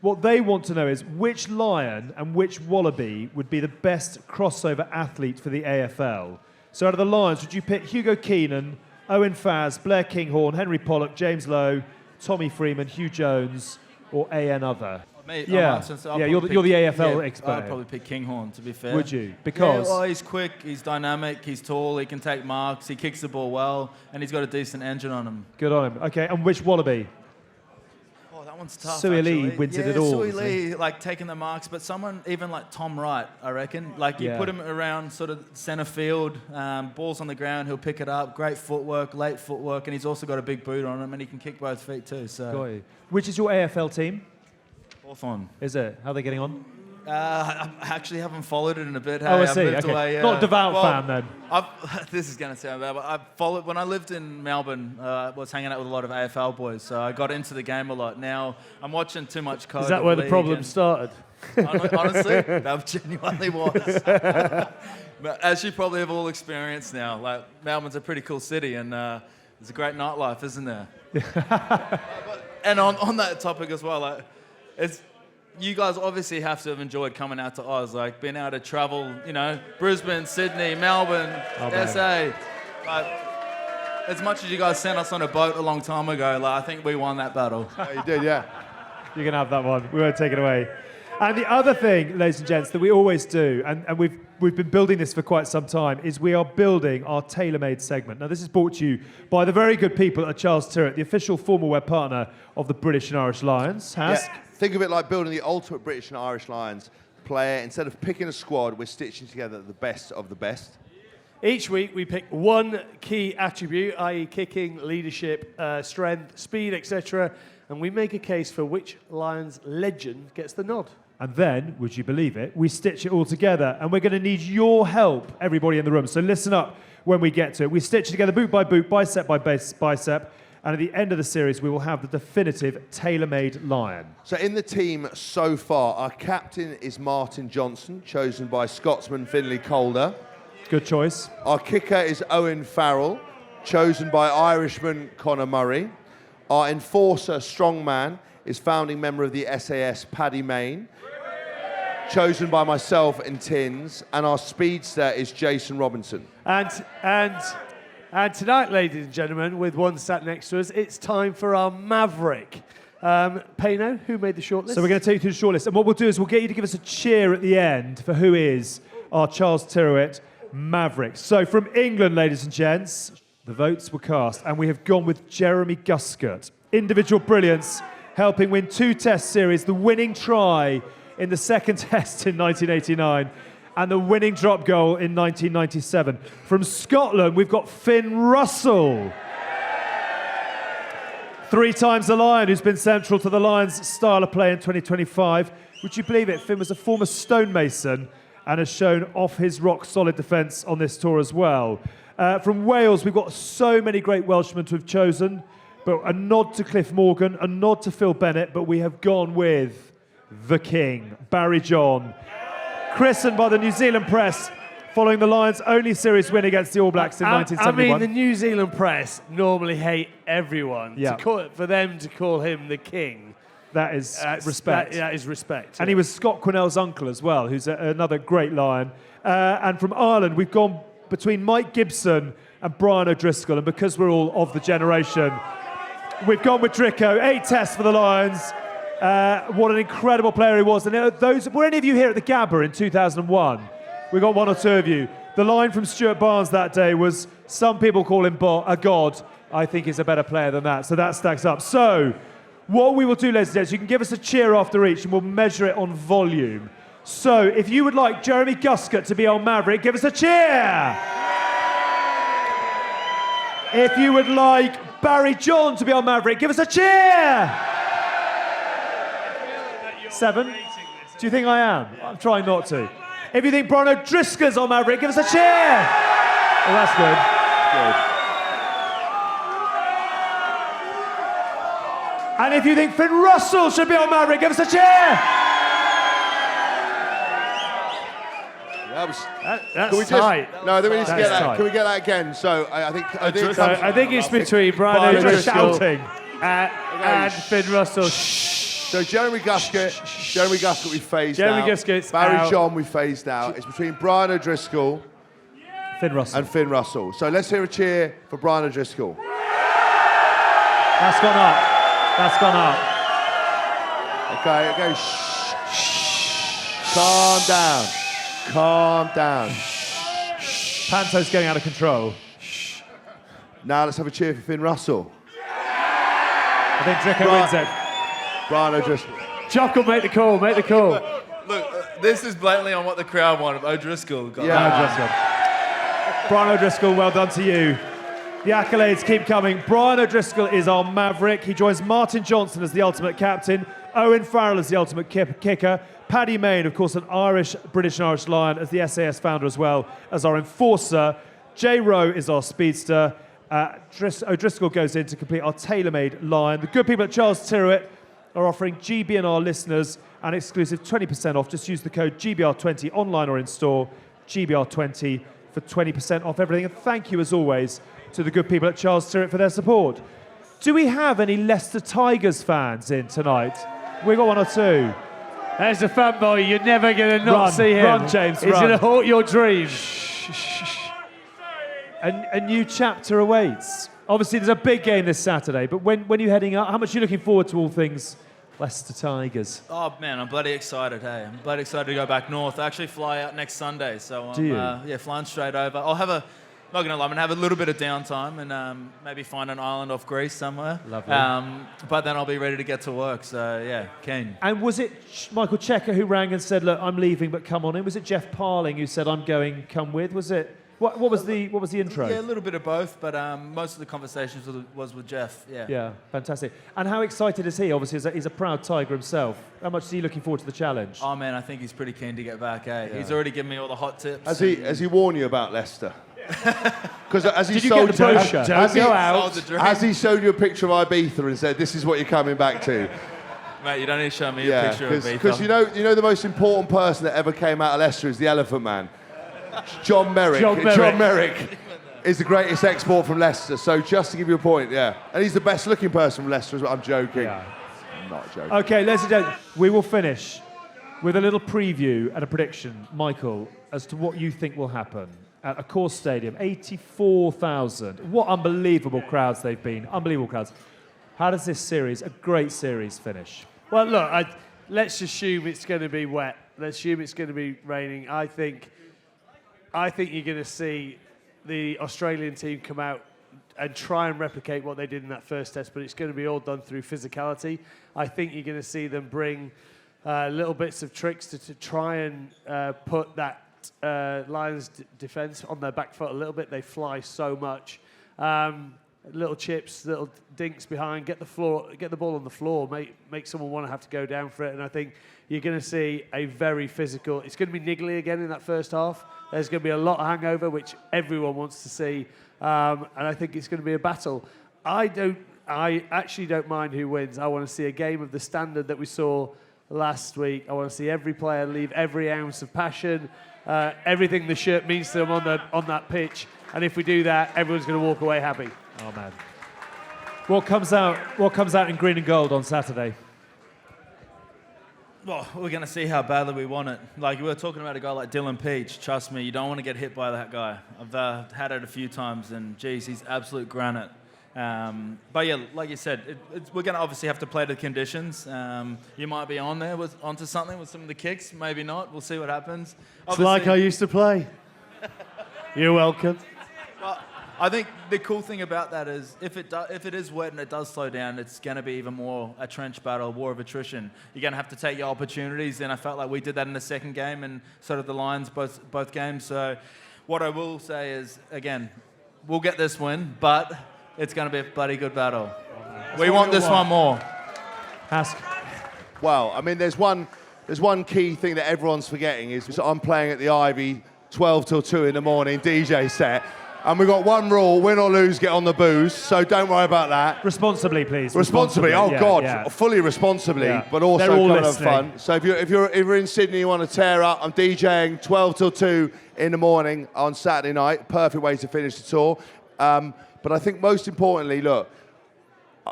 what they want to know is which Lion and which Wallaby would be the best crossover athlete for the AFL? So out of the Lions, would you pick Hugo Keenan, Owen Farrell, Blair Kinghorn, Henry Pollock, James Lowe, Tommy Freeman, Hugh Jones, or AN other? Me, you're the AFL expert. I'd probably pick Kinghorn, to be fair. Would you? Because? Yeah, well, he's quick, he's dynamic, he's tall, he can take marks, he kicks the ball well, and he's got a decent engine on him. Good on him. Okay, and which Wallaby? Oh, that one's tough, Suey Lee wins it all. Suey Lee, like, taking the marks, but someone even like Tom Wright, I reckon. Like, you put him around sort of centre field, balls on the ground, he'll pick it up, great footwork, late footwork, and he's also got a big boot on him, and he can kick both feet too. So. Got you. Which is your AFL team? Hawthorn. Is it? How are they getting on? I actually haven't followed it in a bit. Oh, I see. Okay. Away, not a devout fan then. This is going to sound bad, but I followed when I lived in Melbourne. I was hanging out with a lot of AFL boys, so I got into the game a lot. Now I'm watching too much code. Is that where the problem started? Honestly, that genuinely was. But as you probably have all experienced now, like Melbourne's a pretty cool city, and there's a great nightlife, isn't there? And on that topic as well, like. You guys obviously have to have enjoyed coming out to Oz, like being able to travel, Brisbane, Sydney, Melbourne, SA. Like, as much as you guys sent us on a boat a long time ago, like, I think we won that battle. Oh, you did, yeah. You can have that one. We won't take it away. And the other thing, ladies and gents, that we always do, and we've been building this for quite some time, is we are building our Tailor-Made segment. Now, this is brought to you by the very good people at Charles Tyrwhitt, the official formal web partner of the British and Irish Lions. Hask? Yeah. Think of it like building the ultimate British and Irish Lions player. Instead of picking a squad, we're stitching together the best of the best. Each week we pick one key attribute, i.e. kicking, leadership, strength, speed, etc. And we make a case for which Lions legend gets the nod. And then, would you believe it, we stitch it all together. And we're going to need your help, everybody in the room. So listen up when we get to it. We stitch it together boot by boot, bicep by bicep. And at the end of the series, we will have the definitive tailor-made Lion. So in the team so far, our captain is Martin Johnson, chosen by Scotsman Finlay Calder. Good choice. Our kicker is Owen Farrell, chosen by Irishman Conor Murray. Our enforcer, strongman, is founding member of the SAS, Paddy Mayne. chosen by myself and Tins, and our speedster is Jason Robinson. And tonight, ladies and gentlemen, with one sat next to us, it's time for our Maverick. Payno, who made the shortlist? So we're going to take you through the shortlist. And what we'll do is we'll get you to give us a cheer at the end for who is our Charles Tyrrwhit Maverick. So from England, ladies and gents, the votes were cast. And we have gone with Jeremy Guscott. Individual brilliance, helping win 2 Test series, the winning try in the second Test in 1989, and the winning drop goal in 1997. From Scotland, we've got Finn Russell. 3 times the Lion, who's been central to the Lions' style of play in 2025. Would you believe it? Finn was a former stonemason and has shown off his rock-solid defence on this tour as well. From Wales, we've got so many great Welshmen to have chosen, but a nod to Cliff Morgan, a nod to Phil Bennett, but we have gone with the King, Barry John. Christened by the New Zealand press following the Lions' only series win against the All Blacks in 1971. I mean, the New Zealand press normally hate everyone. Yeah. For them to call him the King. That is respect. That is respect. And he was Scott Quinnell's uncle as well, who's another great Lion. And from Ireland, we've gone between Mike Gibson and Brian O'Driscoll. And because we're all of the generation, we've gone with Dricko. 8 Tests for the Lions. What an incredible player he was. And were any of you here at the Gabba in 2001? We got 1 or 2 of you. The line from Stuart Barnes that day was, some people call him a god. I think he's a better player than that. So that stacks up. So what we will do, ladies and gents, you can give us a cheer after each and we'll measure it on volume. So if you would like Jeremy Guscott to be our Maverick, give us a cheer. If you would like Barry John to be our Maverick, give us a cheer. 7? Do you think I am? I'm trying not to. If you think Brian O'Driscoll's our Maverick, give us a cheer. Oh, that's good. And if you think Finn Russell should be our Maverick, give us a cheer. That's tight. No, I think we need to get that. tight. Can we get that again? So I think it's between Brian O'Driscoll shouting. and Finn Russell. So Jeremy Guscott we phased out. Jeremy Guscott's Barry out. John we phased out. It's between Brian O'Driscoll Finn Russell. and Finn Russell. So let's hear a cheer for Brian O'Driscoll. That's gone up. That's gone up. Okay. Shh. Calm down. Calm down. Panto's getting out of control. Now let's have a cheer for Finn Russell. I think Dricko wins it. Brian O'Driscoll. Chuck will make the call. Make the call. Look, this is blatantly on what the crowd wanted. O'Driscoll got Yeah. Brian O'Driscoll, well done to you. The accolades keep coming. Brian O'Driscoll is our Maverick. He joins Martin Johnson as the ultimate captain, Owen Farrell as the ultimate kicker, Paddy Mayne, of course, an British and Irish Lion, as the SAS founder as well as our enforcer. Jay Rowe is our speedster. O'Driscoll goes in to complete our tailor-made Lion. The good people at Charles Tyrrwhit are offering GB and our listeners an exclusive 20% off. Just use the code GBR20 online or in store, GBR20 for 20% off everything. And thank you, as always, to the good people at Charles Tyrrwhit for their support. Do we have any Leicester Tigers fans in tonight? We got 1 or 2. There's a fanboy. You're never going to not see him. Run, James, He's run. going to haunt your dreams. A new chapter awaits. Obviously, there's a big game this Saturday, but when are you heading up? How much are you looking forward to all things Leicester Tigers? Oh man, I'm bloody excited. Hey, I'm bloody excited to go back north. I actually fly out next Sunday, so I'm flying straight over. I'll have not gonna lie, I'm gonna have a little bit of downtime and maybe find an island off Greece somewhere. Lovely. But then I'll be ready to get to work. So yeah, keen. And was it Michael Checker who rang and said, "Look, I'm leaving, but come on in"? Was it Jeff Parling who said, "I'm going, come with"? Was it? What was the intro? Yeah, a little bit of both, but most of the conversations was with Jeff. Yeah. Yeah, fantastic. And how excited is he? Obviously, he's a proud Tiger himself. How much is he looking forward to the challenge? Oh man, I think he's pretty keen to get back. Eh? Yeah. He's already given me all the hot tips. Has he warned you about Leicester? Because as he Did you get the brochure? Has he showed you a picture of Ibiza and said, "This is what you're coming back to"? Mate, you don't need to show me a picture of Ibiza. Because you know the most important person that ever came out of Leicester is the Elephant Man. John Merrick. John Merrick is the greatest export from Leicester. So just to give you a point, yeah. And he's the best looking person from Leicester as well. I'm joking. Yeah. I'm not joking. Okay, ladies and gentlemen, we will finish with a little preview and a prediction, Michael, as to what you think will happen at a course stadium. 84,000. What unbelievable crowds they've been. Unbelievable crowds. How does this series, a great series, finish? Well, look, let's assume it's going to be wet. Let's assume it's going to be raining. I think you're going to see the Australian team come out and try and replicate what they did in that first test, but it's going to be all done through physicality. I think you're going to see them bring little bits of tricks to try and put that Lions defence on their back foot a little bit. They fly so much. Little chips, little dinks behind, get the ball on the floor, make someone want to have to go down for it. And I think you're going to see a very physical. It's going to be niggly again in that first half. There's going to be a lot of hangover, which everyone wants to see, and I think it's going to be a battle. I actually don't mind who wins. I want to see a game of the standard that we saw last week. I want to see every player leave every ounce of passion, everything the shirt means to them on that pitch. And if we do that, everyone's going to walk away happy. Oh man! What comes out in green and gold on Saturday? Well, we're going to see how badly we want it. Like, we were talking about a guy like Dylan Peach. Trust me, you don't want to get hit by that guy. I've had it a few times, and geez, he's absolute granite. But yeah, like you said, we're going to obviously have to play to the conditions. You might be onto something with some of the kicks, maybe not. We'll see what happens. It's like I used to play. You're welcome. Well, I think the cool thing about that is if it is wet and it does slow down, it's going to be even more a trench battle, war of attrition. You're going to have to take your opportunities, and I felt like we did that in the second game, and so did the Lions both games. So what I will say is, again, we'll get this win, but it's going to be a bloody good battle. We want this one more. Ask. Well, I mean, there's one key thing that everyone's forgetting is I'm playing at the Ivy 12 till 2 in the morning, DJ set. And we've got one rule, win or lose, get on the booze, so don't worry about that. Responsibly, please. Responsibly, oh yeah, God, yeah. Fully responsibly, Yeah. but also They're all kind of listening. fun. So if you're in Sydney, you want to tear up, I'm DJing 12 till 2 in the morning on Saturday night, perfect way to finish the tour. But I think most importantly, look,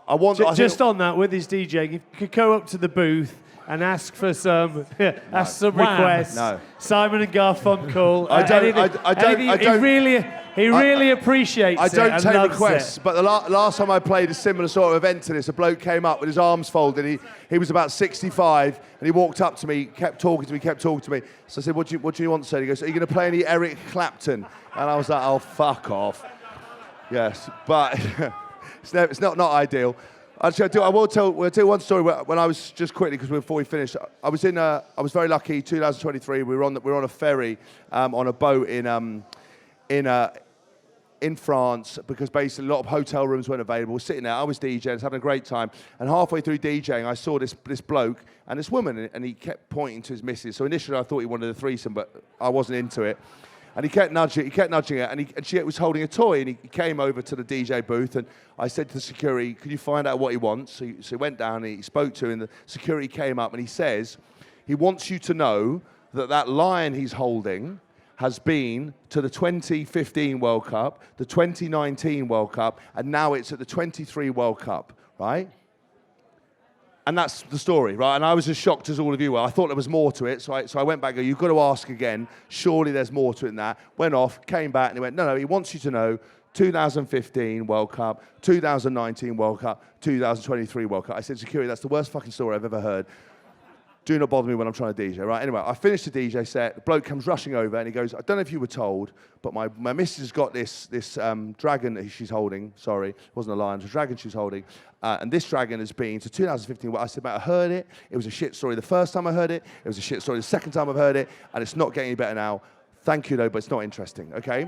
I want... Just on that, with his DJing, you could go up to the booth and ask for some requests. No. Simon and Garfunkel. He really appreciates I it. don't and take loves requests, it. but the last time I played a similar sort of event to this, a bloke came up with his arms folded. He was about 65, and he walked up to me, kept talking to me. So I said, what do you want, sir? He goes, are you going to play any Eric Clapton? And I was like, oh, fuck off. Yes, but it's not ideal. Actually, we'll tell one story. When I was just quickly, because before we finish, I was very lucky. 2023, we were on a ferry on a boat in France, because basically a lot of hotel rooms weren't available. We're sitting there, I was DJing, I was having a great time, and halfway through DJing, I saw this bloke and this woman, and he kept pointing to his missus. So initially, I thought he wanted a threesome, but I wasn't into it. And he kept nudging her, and she was holding a toy, and he came over to the DJ booth, and I said to the security, could you find out what he wants? So he went down, and he spoke to him, and the security came up, and he says, he wants you to know that lion he's holding has been to the 2015 World Cup, the 2019 World Cup, and now it's at the 23 World Cup, right? And that's the story, right? And I was as shocked as all of you were. I thought there was more to it, so I went back and go, you've got to ask again. Surely there's more to it than that. Went off, came back, and he went, no, he wants you to know 2015 World Cup, 2019 World Cup, 2023 World Cup. I said, security, that's the worst fucking story I've ever heard. Do not bother me when I'm trying to DJ, right? Anyway, I finished the DJ set. The bloke comes rushing over, and he goes, I don't know if you were told, but my missus has got this dragon that she's holding. Sorry, it wasn't a lion, it was a dragon she's holding. And this dragon has been to 2015. Well, I said, mate, I heard it. It was a shit story the first time I heard it. It was a shit story the second time I've heard it. And it's not getting any better now. Thank you, though, but it's not interesting, okay?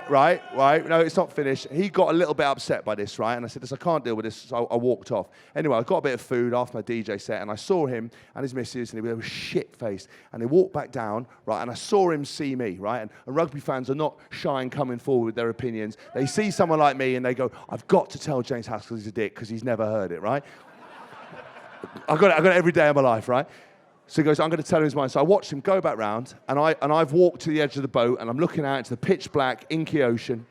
Right? No, it's not finished. He got a little bit upset by this, right? And I said, I can't deal with this, so I walked off. Anyway, I got a bit of food after my DJ set, and I saw him and his missus, and they were shit-faced. And they walked back down, right? And I saw him see me, right? And rugby fans are not shy in coming forward with their opinions. They see someone like me, and they go, I've got to tell James Haskell he's a dick, because he's never heard it, right? I got it every day of my life, right? So he goes, I'm going to tell him his mind. So I watched him go back round, and I've walked to the edge of the boat, and I'm looking out into the pitch black, inky ocean,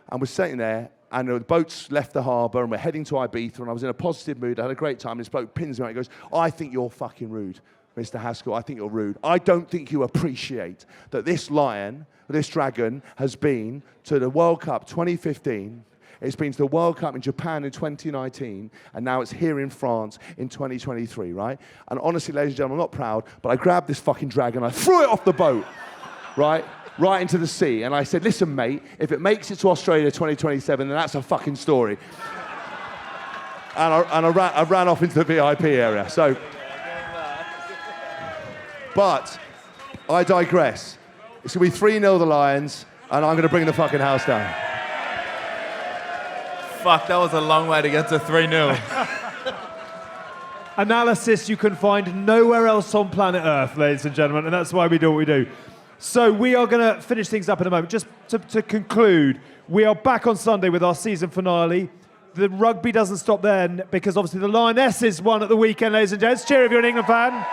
and we're sitting there, and the boat's left the harbour, and we're heading to Ibiza, and I was in a positive mood. I had a great time. This bloke pins me out. He goes, I think you're fucking rude. Mr. Haskell, I think you're rude. I don't think you appreciate that this lion, this dragon, has been to the World Cup 2015. It's been to the World Cup in Japan in 2019, and now it's here in France in 2023, right? And honestly, ladies and gentlemen, I'm not proud, but I grabbed this fucking dragon, I threw it off the boat, right into the sea, and I said, listen, mate, if it makes it to Australia 2027, then that's a fucking story. And I ran off into the VIP area, so... But I digress. It's going to be 3-0 the Lions, and I'm going to bring the fucking house down. Fuck, that was a long way to get to 3-0. Analysis you can find nowhere else on planet Earth, ladies and gentlemen, and that's why we do what we do. So we are going to finish things up in a moment. Just to conclude, we are back on Sunday with our season finale. The rugby doesn't stop then, because obviously the Lionesses won at the weekend, ladies and gents. Cheer if you're an England fan.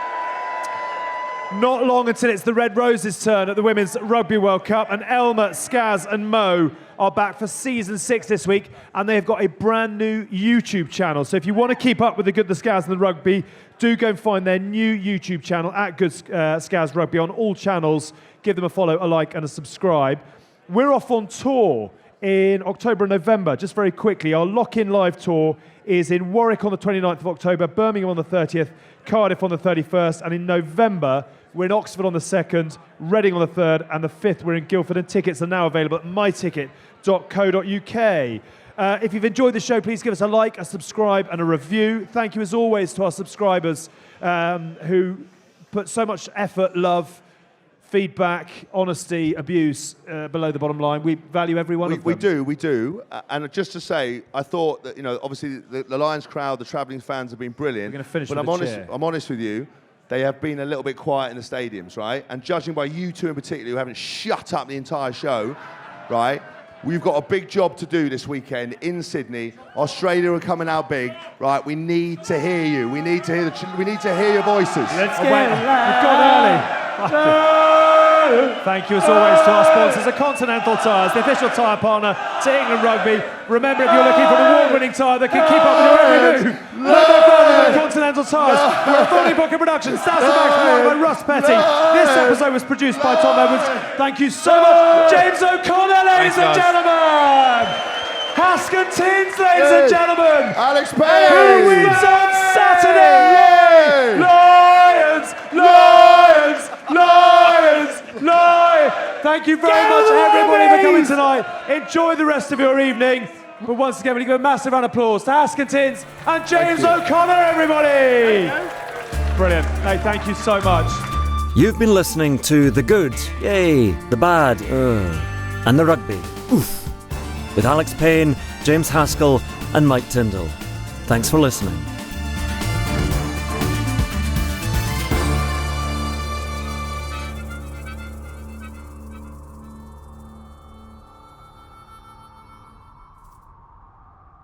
Not long until it's the Red Roses' turn at the Women's Rugby World Cup, and Elma, Skaz and Mo are back for Season 6 this week, and they've got a brand new YouTube channel. So if you want to keep up with the Skaz and the rugby, do go and find their new YouTube channel, at Skaz Rugby, on all channels. Give them a follow, a like and a subscribe. We're off on tour in October and November. Just very quickly, our Lock-In Live tour is in Warwick on the 29th of October, Birmingham on the 30th, Cardiff on the 31st, and in November, we're in Oxford on the 2nd, Reading on the 3rd, and the 5th we're in Guildford, and tickets are now available at myticket.co.uk. If you've enjoyed the show, please give us a like, a subscribe, and a review. Thank you as always to our subscribers who put so much effort, love, feedback, honesty, abuse below the bottom line. We value every one of them. We do. And just to say, I thought that, obviously the Lions crowd, the travelling fans have been brilliant. We're going to finish but with I'm honest with you, they have been a little bit quiet in the stadiums, right? And judging by you two in particular, who haven't shut up the entire show, right? We've got a big job to do this weekend in Sydney. Australia are coming out big, right? We need to hear you. We need to hear your voices. Let's get we've gone early. Thank you as always to our sponsors, the Continental Tyres, the official tyre partner to England Rugby. Remember, if you're looking for an award-winning tyre that can keep up with your every move, no more further than Continental Tyres. We're a Thorny Booker production, stats and backs provided by Russ Petty. This episode was produced by Tom Edwards. Thank you so much, James O'Connor, ladies and gentlemen. Haskell Tins, ladies and gentlemen. Alex Payne. Who wins on Saturday? Lions! Lions! Lions! Lions! Thank you very much, everybody, for coming tonight. Enjoy the rest of your evening. But once again, we give a massive round of applause to Haskell Tins and James O'Connor, everybody. Brilliant. Hey, thank you so much. You've been listening to The Good, Yay, The Bad, and The Rugby, Oof, with Alex Payne, James Haskell and Mike Tindall. Thanks for listening.